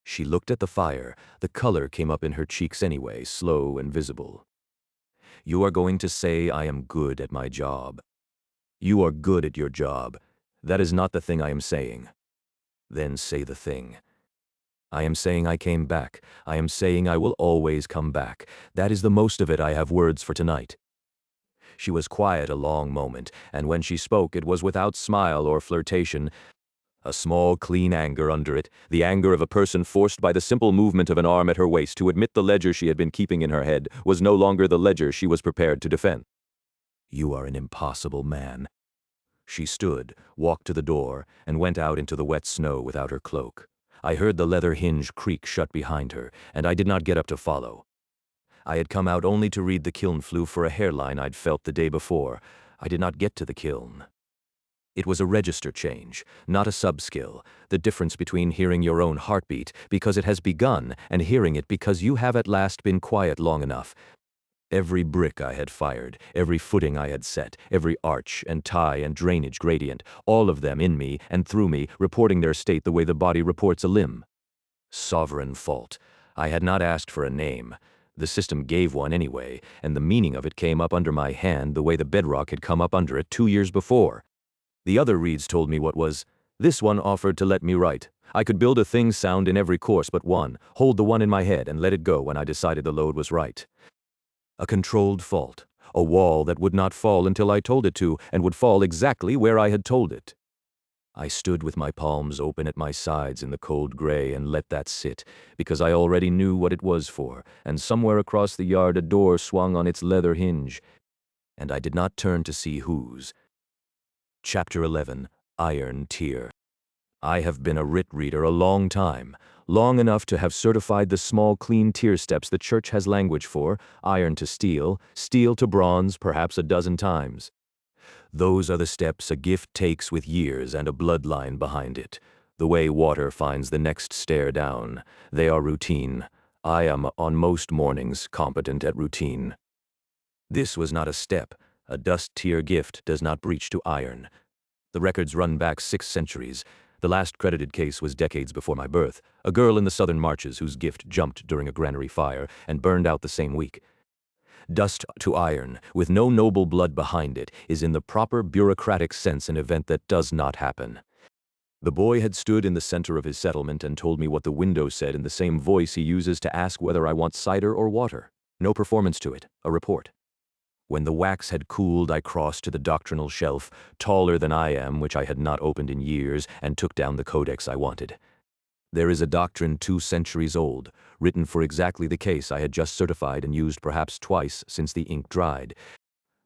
She looked at the fire. The color came up in her cheeks anyway, slow and visible. You are going to say I am good at my job. You are good at your job. That is not the thing I am saying. Then say the thing. I am saying I came back. I am saying I will always come back. That is the most of it. I have words for tonight. She was quiet a long moment, and when she spoke it was without smile or flirtation. A small, clean anger under it, the anger of a person forced by the simple movement of an arm at her waist to admit the ledger she had been keeping in her head was no longer the ledger she was prepared to defend. You are an impossible man. She stood, walked to the door, and went out into the wet snow without her cloak. I heard the leather hinge creak shut behind her, and I did not get up to follow. I had come out only to read the kiln flue for a hairline I'd felt the day before. I did not get to the kiln. It was a register change, not a subskill, the difference between hearing your own heartbeat because it has begun and hearing it because you have at last been quiet long enough. Every brick I had fired, every footing I had set, every arch and tie and drainage gradient, all of them in me and through me, reporting their state the way the body reports a limb. Sovereign fault. I had not asked for a name. The system gave one anyway, and the meaning of it came up under my hand the way the bedrock had come up under it 2 years before. The other reeds told me what was. This one offered to let me write. I could build a thing sound in every course but one, hold the one in my head and let it go when I decided the load was right. A controlled fault, a wall that would not fall until I told it to, and would fall exactly where I had told it. I stood with my palms open at my sides in the cold gray and let that sit, because I already knew what it was for, and somewhere across the yard a door swung on its leather hinge, and I did not turn to see whose. Chapter 11, Iron Tear. I have been a writ reader a long time, long enough to have certified the small clean tier steps the church has language for, iron to steel, steel to bronze, perhaps a dozen times. Those are the steps a gift takes with years and a bloodline behind it. The way water finds the next stair down. They are routine. I am, on most mornings, competent at routine. This was not a step. A dust tier gift does not breach to iron. The records run back 6 centuries. The last credited case was decades before my birth, a girl in the southern marches whose gift jumped during a granary fire and burned out the same week. Dust to iron, with no noble blood behind it, is in the proper bureaucratic sense an event that does not happen. The boy had stood in the center of his settlement and told me what the window said in the same voice he uses to ask whether I want cider or water. No performance to it, a report. When the wax had cooled, I crossed to the doctrinal shelf, taller than I am, which I had not opened in years, and took down the codex I wanted. There is a doctrine 2 centuries old, written for exactly the case I had just certified and used perhaps twice since the ink dried.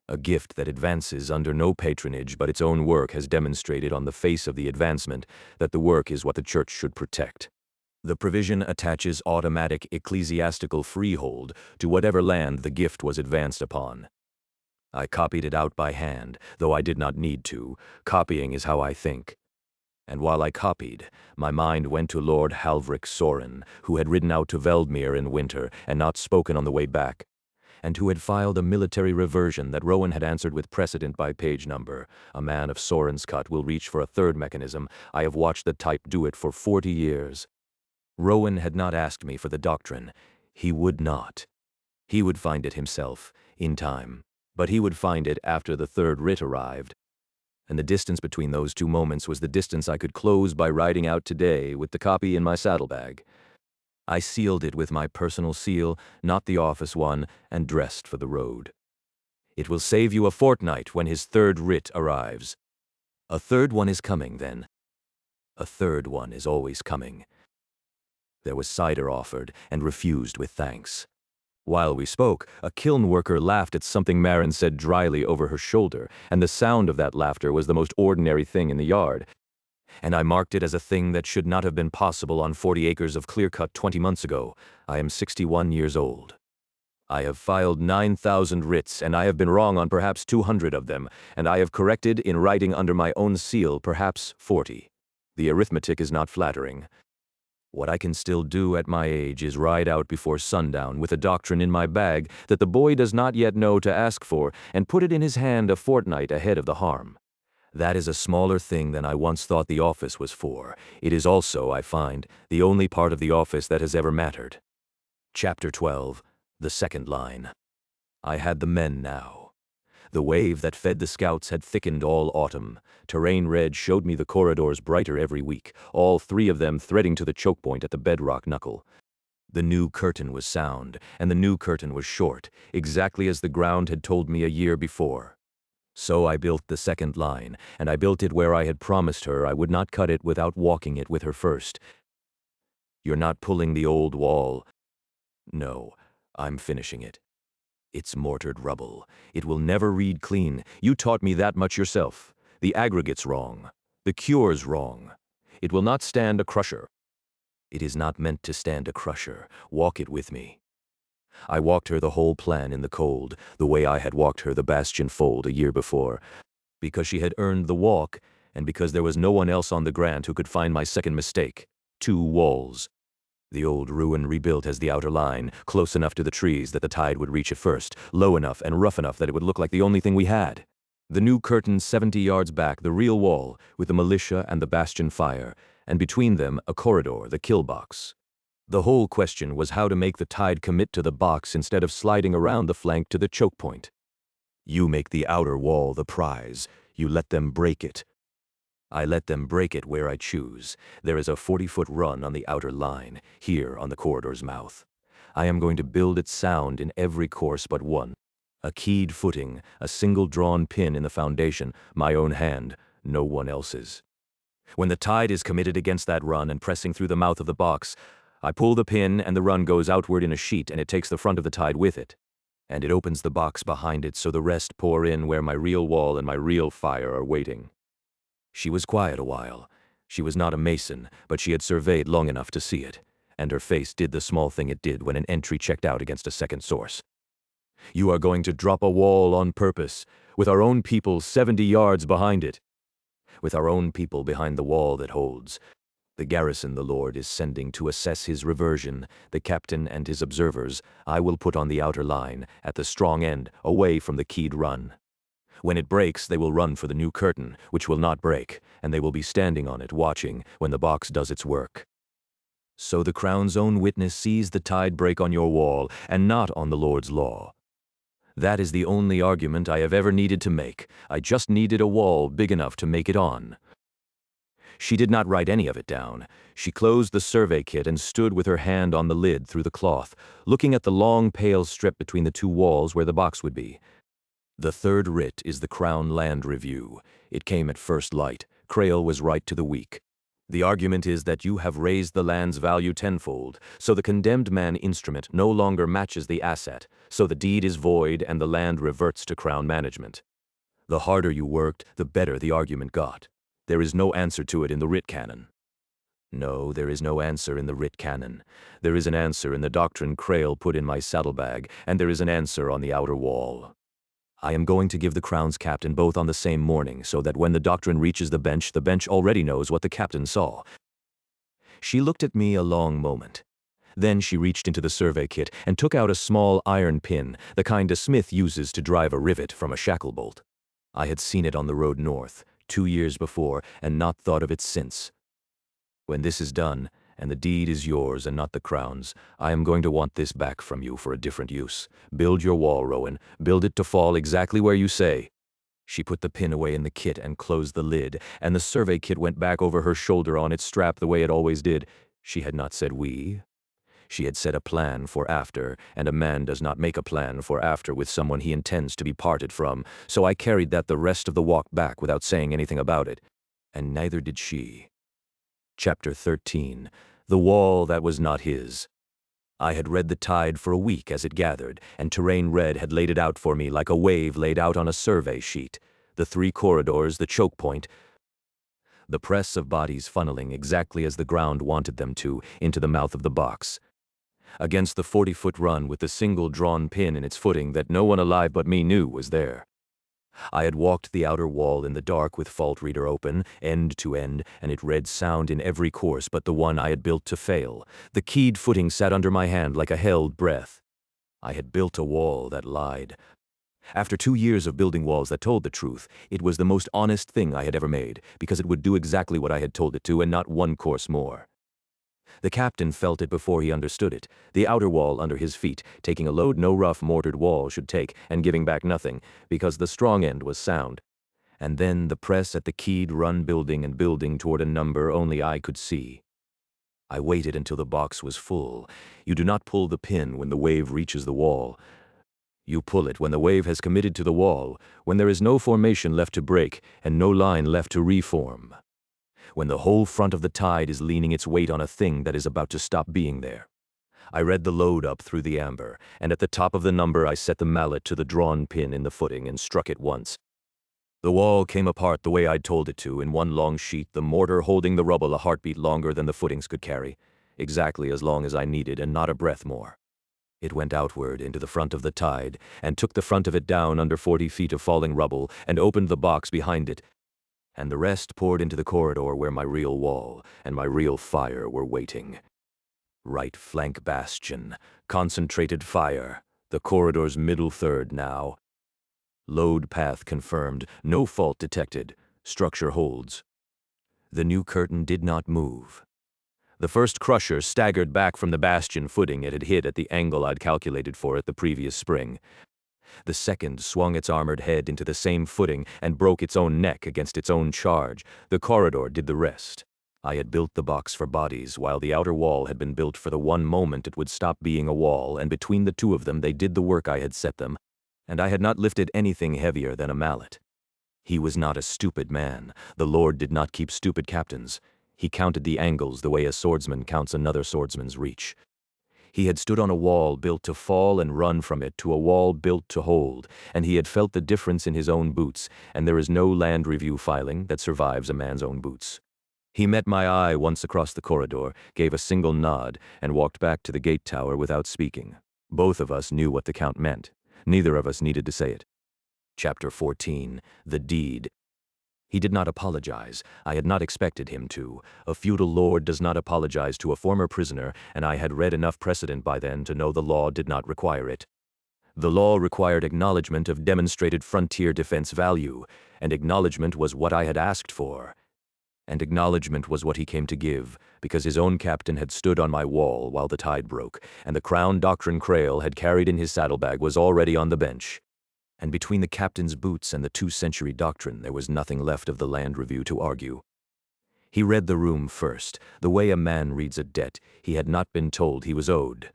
A gift that advances under no patronage but its own work has demonstrated on the face of the advancement that the work is what the Church should protect. The provision attaches automatic ecclesiastical freehold to whatever land the gift was advanced upon. I copied it out by hand, though I did not need to. Copying is how I think. And while I copied, my mind went to Lord Halvrik Sorren, who had ridden out to Veldmere in winter and not spoken on the way back, and who had filed a military reversion that Rowan had answered with precedent by page number. A man of Sorren's cut will reach for a third mechanism. I have watched the type do it for 40 years. Rowan had not asked me for the doctrine. He would not. He would find it himself, in time. But he would find it after the third writ arrived. And the distance between those 2 moments was the distance I could close by riding out today with the copy in my saddlebag. I sealed it with my personal seal, not the office one, and dressed for the road. It will save you a fortnight when his third writ arrives. A third one is coming, then. A third one is always coming. There was cider offered, and refused with thanks. While we spoke, a kiln worker laughed at something Marin said dryly over her shoulder, and the sound of that laughter was the most ordinary thing in the yard. And I marked it as a thing that should not have been possible on 40 acres of clear-cut 20 months ago. I am 61 years old. I have filed 9,000 writs, and I have been wrong on perhaps 200 of them, and I have corrected in writing under my own seal perhaps 40. The arithmetic is not flattering. What I can still do at my age is ride out before sundown with a doctrine in my bag that the boy does not yet know to ask for, and put it in his hand a fortnight ahead of the harm. That is a smaller thing than I once thought the office was for. It is also, I find, the only part of the office that has ever mattered. Chapter 12. The second line. I had the men now. The wave that fed the scouts had thickened all autumn. Terrain red showed me the corridors brighter every week, all 3 of them threading to the choke point at the bedrock knuckle. The new curtain was sound, and the new curtain was short, exactly as the ground had told me a year before. So I built the second line, and I built it where I had promised her I would not cut it without walking it with her first. You're not pulling the old wall. No, I'm finishing it. It's mortared rubble. It will never read clean. You taught me that much yourself. The aggregate's wrong. The cure's wrong. It will not stand a crusher. It is not meant to stand a crusher. Walk it with me. I walked her the whole plan in the cold, the way I had walked her the bastion fold a year before, because she had earned the walk, and because there was no one else on the grant who could find my second mistake. 2 walls. The old ruin rebuilt as the outer line, close enough to the trees that the tide would reach it first, low enough and rough enough that it would look like the only thing we had. The new curtain 70 yards back, the real wall, with the militia and the bastion fire, and between them a corridor, the kill box. The whole question was how to make the tide commit to the box instead of sliding around the flank to the choke point. You make the outer wall the prize. You let them break it. I let them break it where I choose. There is a 40-foot run on the outer line, here on the corridor's mouth. I am going to build it sound in every course but one. A keyed footing, a single drawn pin in the foundation, my own hand, no one else's. When the tide is committed against that run and pressing through the mouth of the box, I pull the pin and the run goes outward in a sheet and it takes the front of the tide with it. And it opens the box behind it so the rest pour in where my real wall and my real fire are waiting. She was quiet a while. She was not a mason, but she had surveyed long enough to see it, and her face did the small thing it did when an entry checked out against a second source. You are going to drop a wall on purpose, with our own people 70 yards behind it. With our own people behind the wall that holds. The garrison the Lord is sending to assess his reversion, the captain and his observers, I will put on the outer line, at the strong end, away from the keyed run. When it breaks, they will run for the new curtain, which will not break, and they will be standing on it, watching, when the box does its work. So the crown's own witness sees the tide break on your wall, and not on the Lord's law. That is the only argument I have ever needed to make. I just needed a wall big enough to make it on. She did not write any of it down. She closed the survey kit and stood with her hand on the lid through the cloth, looking at the long pale strip between the 2 walls where the box would be. The third writ is the Crown Land Review. It came at first light. Crail was right to the week. The argument is that you have raised the land's value tenfold, so the condemned man instrument no longer matches the asset, so the deed is void and the land reverts to crown management. The harder you worked, the better the argument got. There is no answer to it in the writ canon. No, there is no answer in the writ canon. There is an answer in the doctrine Krail put in my saddlebag, and there is an answer on the outer wall. I am going to give the crown's captain both on the same morning, so that when the doctrine reaches the bench already knows what the captain saw. She looked at me a long moment. Then she reached into the survey kit and took out a small iron pin, the kind a smith uses to drive a rivet from a shackle bolt. I had seen it on the road north, 2 years before, and not thought of it since. When this is done, and the deed is yours and not the crown's, I am going to want this back from you for a different use. Build your wall, Rowan. Build it to fall exactly where you say. She put the pin away in the kit and closed the lid, and the survey kit went back over her shoulder on its strap the way it always did. She had not said we. She had said a plan for after, and a man does not make a plan for after with someone he intends to be parted from, so I carried that the rest of the walk back without saying anything about it. And neither did she. Chapter 13. The Wall That Was Not His. I had read the tide for a week as it gathered, and Terrain Red had laid it out for me like a wave laid out on a survey sheet. The 3 corridors, the choke point, the press of bodies funneling exactly as the ground wanted them to into the mouth of the box. Against the 40-foot run with the single drawn pin in its footing that no one alive but me knew was there. I had walked the outer wall in the dark with fault reader open, end to end, and it read sound in every course but the one I had built to fail. The keyed footing sat under my hand like a held breath. I had built a wall that lied. After 2 years of building walls that told the truth, it was the most honest thing I had ever made, because it would do exactly what I had told it to and not 1 course more. The captain felt it before he understood it, the outer wall under his feet, taking a load no rough mortared wall should take, and giving back nothing, because the strong end was sound. And then the press at the keyed run building and building toward a number only I could see. I waited until the box was full. You do not pull the pin when the wave reaches the wall. You pull it when the wave has committed to the wall, when there is no formation left to break and no line left to reform. When the whole front of the tide is leaning its weight on a thing that is about to stop being there. I read the load up through the amber, and at the top of the number I set the mallet to the drawn pin in the footing and struck it once. The wall came apart the way I'd told it to in one long sheet, the mortar holding the rubble a heartbeat longer than the footings could carry, exactly as long as I needed and not a breath more. It went outward into the front of the tide, and took the front of it down under 40 feet of falling rubble, and opened the box behind it, and the rest poured into the corridor where my real wall and my real fire were waiting. Right flank bastion, concentrated fire, the corridor's middle third now. Load path confirmed, no fault detected, structure holds. The new curtain did not move. The first crusher staggered back from the bastion footing it had hit at the angle I'd calculated for it the previous spring. The second swung its armored head into the same footing and broke its own neck against its own charge. The corridor did the rest. I had built the box for bodies, while the outer wall had been built for the one moment it would stop being a wall, and between the 2 of them they did the work I had set them, and I had not lifted anything heavier than a mallet. He was not a stupid man. The Lord did not keep stupid captains. He counted the angles the way a swordsman counts another swordsman's reach. He had stood on a wall built to fall and run from it to a wall built to hold, and he had felt the difference in his own boots, and there is no land review filing that survives a man's own boots. He met my eye once across the corridor, gave a single nod, and walked back to the gate tower without speaking. Both of us knew what the count meant. Neither of us needed to say it. Chapter 14. The Deed. He did not apologize. I had not expected him to. A feudal lord does not apologize to a former prisoner, and I had read enough precedent by then to know the law did not require it. The law required acknowledgement of demonstrated frontier defense value, and acknowledgement was what I had asked for. And acknowledgement was what he came to give, because his own captain had stood on my wall while the tide broke, and the crown doctrine Krail had carried in his saddlebag was already on the bench. And between the captain's boots and the 2-century doctrine there was nothing left of the land review to argue. He read the room first, the way a man reads a debt he had not been told he was owed.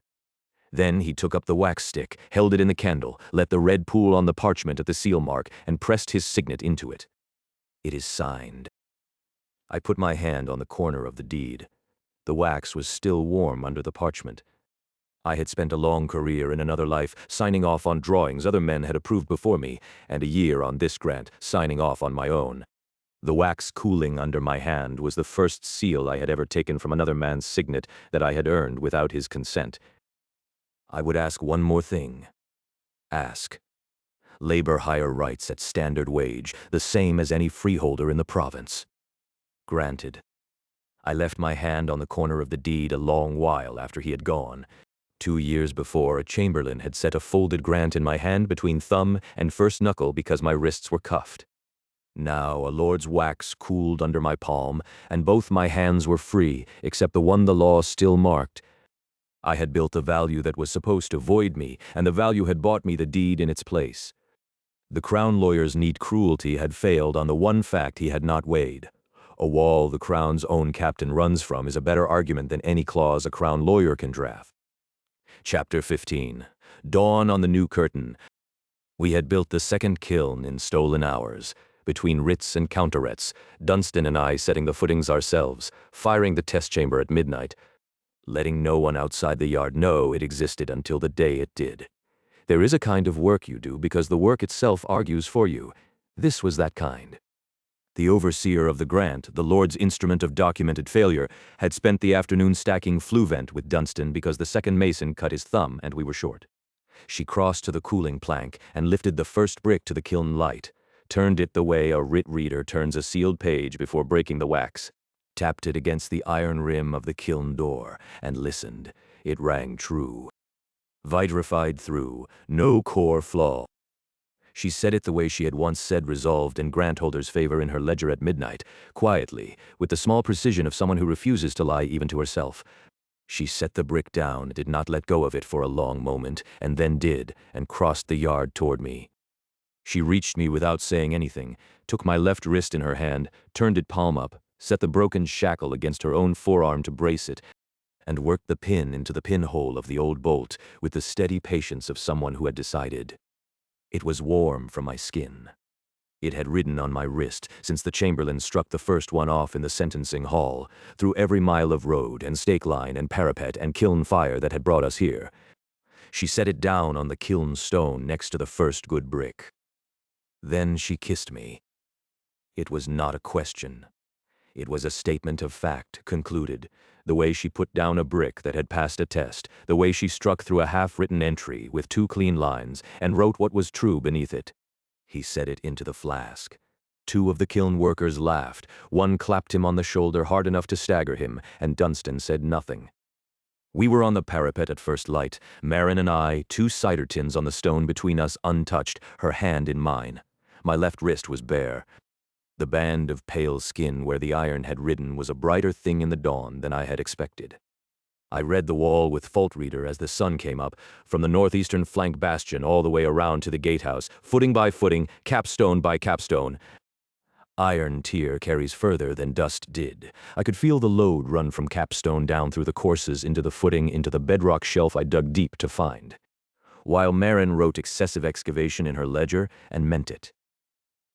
Then he took up the wax stick, held it in the candle, let the red pool on the parchment at the seal mark, and pressed his signet into it. It is signed. I put my hand on the corner of the deed. The wax was still warm under the parchment. I had spent a long career in another life signing off on drawings other men had approved before me, and a year on this grant signing off on my own. The wax cooling under my hand was the first seal I had ever taken from another man's signet that I had earned without his consent. I would ask one more thing. Ask. Labor hire rights at standard wage, the same as any freeholder in the province. Granted. I left my hand on the corner of the deed a long while after he had gone. 2 years before, a chamberlain had set a folded grant in my hand between thumb and first knuckle because my wrists were cuffed. Now a lord's wax cooled under my palm, and both my hands were free, except the one the law still marked. I had built a value that was supposed to void me, and the value had bought me the deed in its place. The crown lawyer's neat cruelty had failed on the one fact he had not weighed. A wall the crown's own captain runs from is a better argument than any clause a crown lawyer can draft. Chapter 15. Dawn on the new curtain. We had built the second kiln in stolen hours. Between writs and counter-writs, Dunstan and I setting the footings ourselves, firing the test chamber at midnight, letting no one outside the yard know it existed until the day it did. There is a kind of work you do because the work itself argues for you. This was that kind. The overseer of the grant, the Lord's instrument of documented failure, had spent the afternoon stacking flue vent with Dunstan because the second mason cut his thumb and we were short. She crossed to the cooling plank and lifted the first brick to the kiln light, turned it the way a writ reader turns a sealed page before breaking the wax, tapped it against the iron rim of the kiln door, and listened. It rang true. Vitrified through, no core flaw. She said it the way she had once said resolved in grant-holder's favor in her ledger at midnight, quietly, with the small precision of someone who refuses to lie even to herself. She set the brick down, did not let go of it for a long moment, and then did, and crossed the yard toward me. She reached me without saying anything, took my left wrist in her hand, turned it palm up, set the broken shackle against her own forearm to brace it, and worked the pin into the pinhole of the old bolt with the steady patience of someone who had decided. It was warm from my skin. It had ridden on my wrist since the chamberlain struck the first one off in the sentencing hall, through every mile of road and stake line and parapet and kiln fire that had brought us here. She set it down on the kiln stone next to the first good brick. Then she kissed me. It was not a question. It was a statement of fact, concluded, the way she put down a brick that had passed a test, the way she struck through a half-written entry with 2 clean lines and wrote what was true beneath it. He set it into the flask. 2 of the kiln workers laughed. One clapped him on the shoulder hard enough to stagger him, and Dunstan said nothing. We were on the parapet at first light, Marin and I, 2 cider tins on the stone between us untouched, her hand in mine. My left wrist was bare. The band of pale skin where the iron had ridden was a brighter thing in the dawn than I had expected. I read the wall with fault reader as the sun came up, from the northeastern flank bastion all the way around to the gatehouse, footing by footing, capstone by capstone. Iron tier carries further than dust did. I could feel the load run from capstone down through the courses into the footing into the bedrock shelf I dug deep to find. While Marin wrote excessive excavation in her ledger and meant it.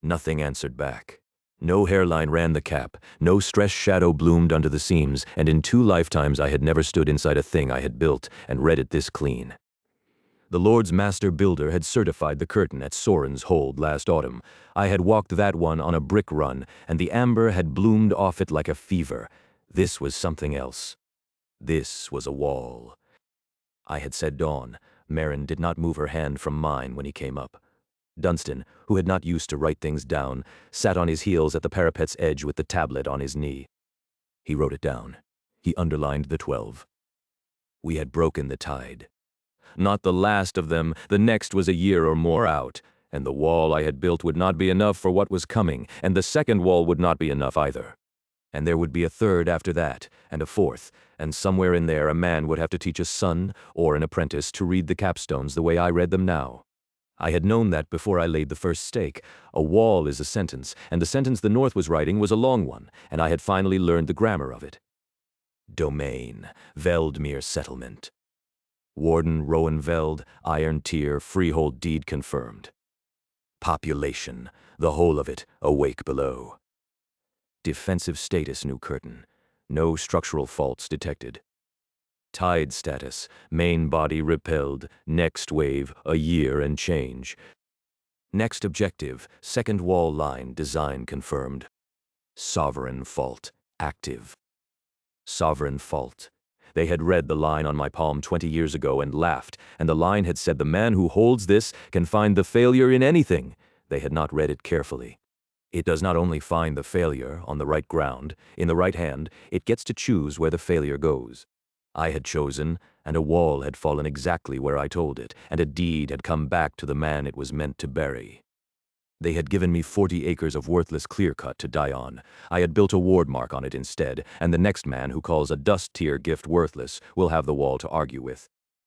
Nothing answered back. No hairline ran the cap, no stress shadow bloomed under the seams, and in 2 lifetimes I had never stood inside a thing I had built and read it this clean. The Lord's master builder had certified the curtain at Sorren's hold last autumn. I had walked that one on a brick run, and the amber had bloomed off it like a fever. This was something else. This was a wall. I had said dawn. Marin did not move her hand from mine when he came up. Dunstan, who had not used to write things down, sat on his heels at the parapet's edge with the tablet on his knee. He wrote it down. He underlined the 12. We had broken the tide. Not the last of them, the next was a year or more out, and the wall I had built would not be enough for what was coming, and the second wall would not be enough either. And there would be a third after that, and a fourth, and somewhere in there a man would have to teach a son or an apprentice to read the capstones the way I read them now. I had known that before I laid the first stake. A wall is a sentence, and the sentence the North was writing was a long one, and I had finally learned the grammar of it. Domain, Veldmere settlement. Warden Rowan Veld, iron tier, freehold deed confirmed. Population, the whole of it, awake below. Defensive status, new curtain. No structural faults detected. Tide status, main body repelled, next wave, a year and change. Next objective, second wall line, design confirmed. Sovereign fault, active. Sovereign fault. They had read the line on my palm 20 years ago and laughed, and the line had said the man who holds this can find the failure in anything. They had not read it carefully. It does not only find the failure on the right ground, in the right hand, it gets to choose where the failure goes. I had chosen, and a wall had fallen exactly where I told it, and a deed had come back to the man it was meant to bury. They had given me 40 acres of worthless clear-cut to die on. I had built a ward mark on it instead, and the next man who calls a dust-tier gift worthless will have the wall to argue with.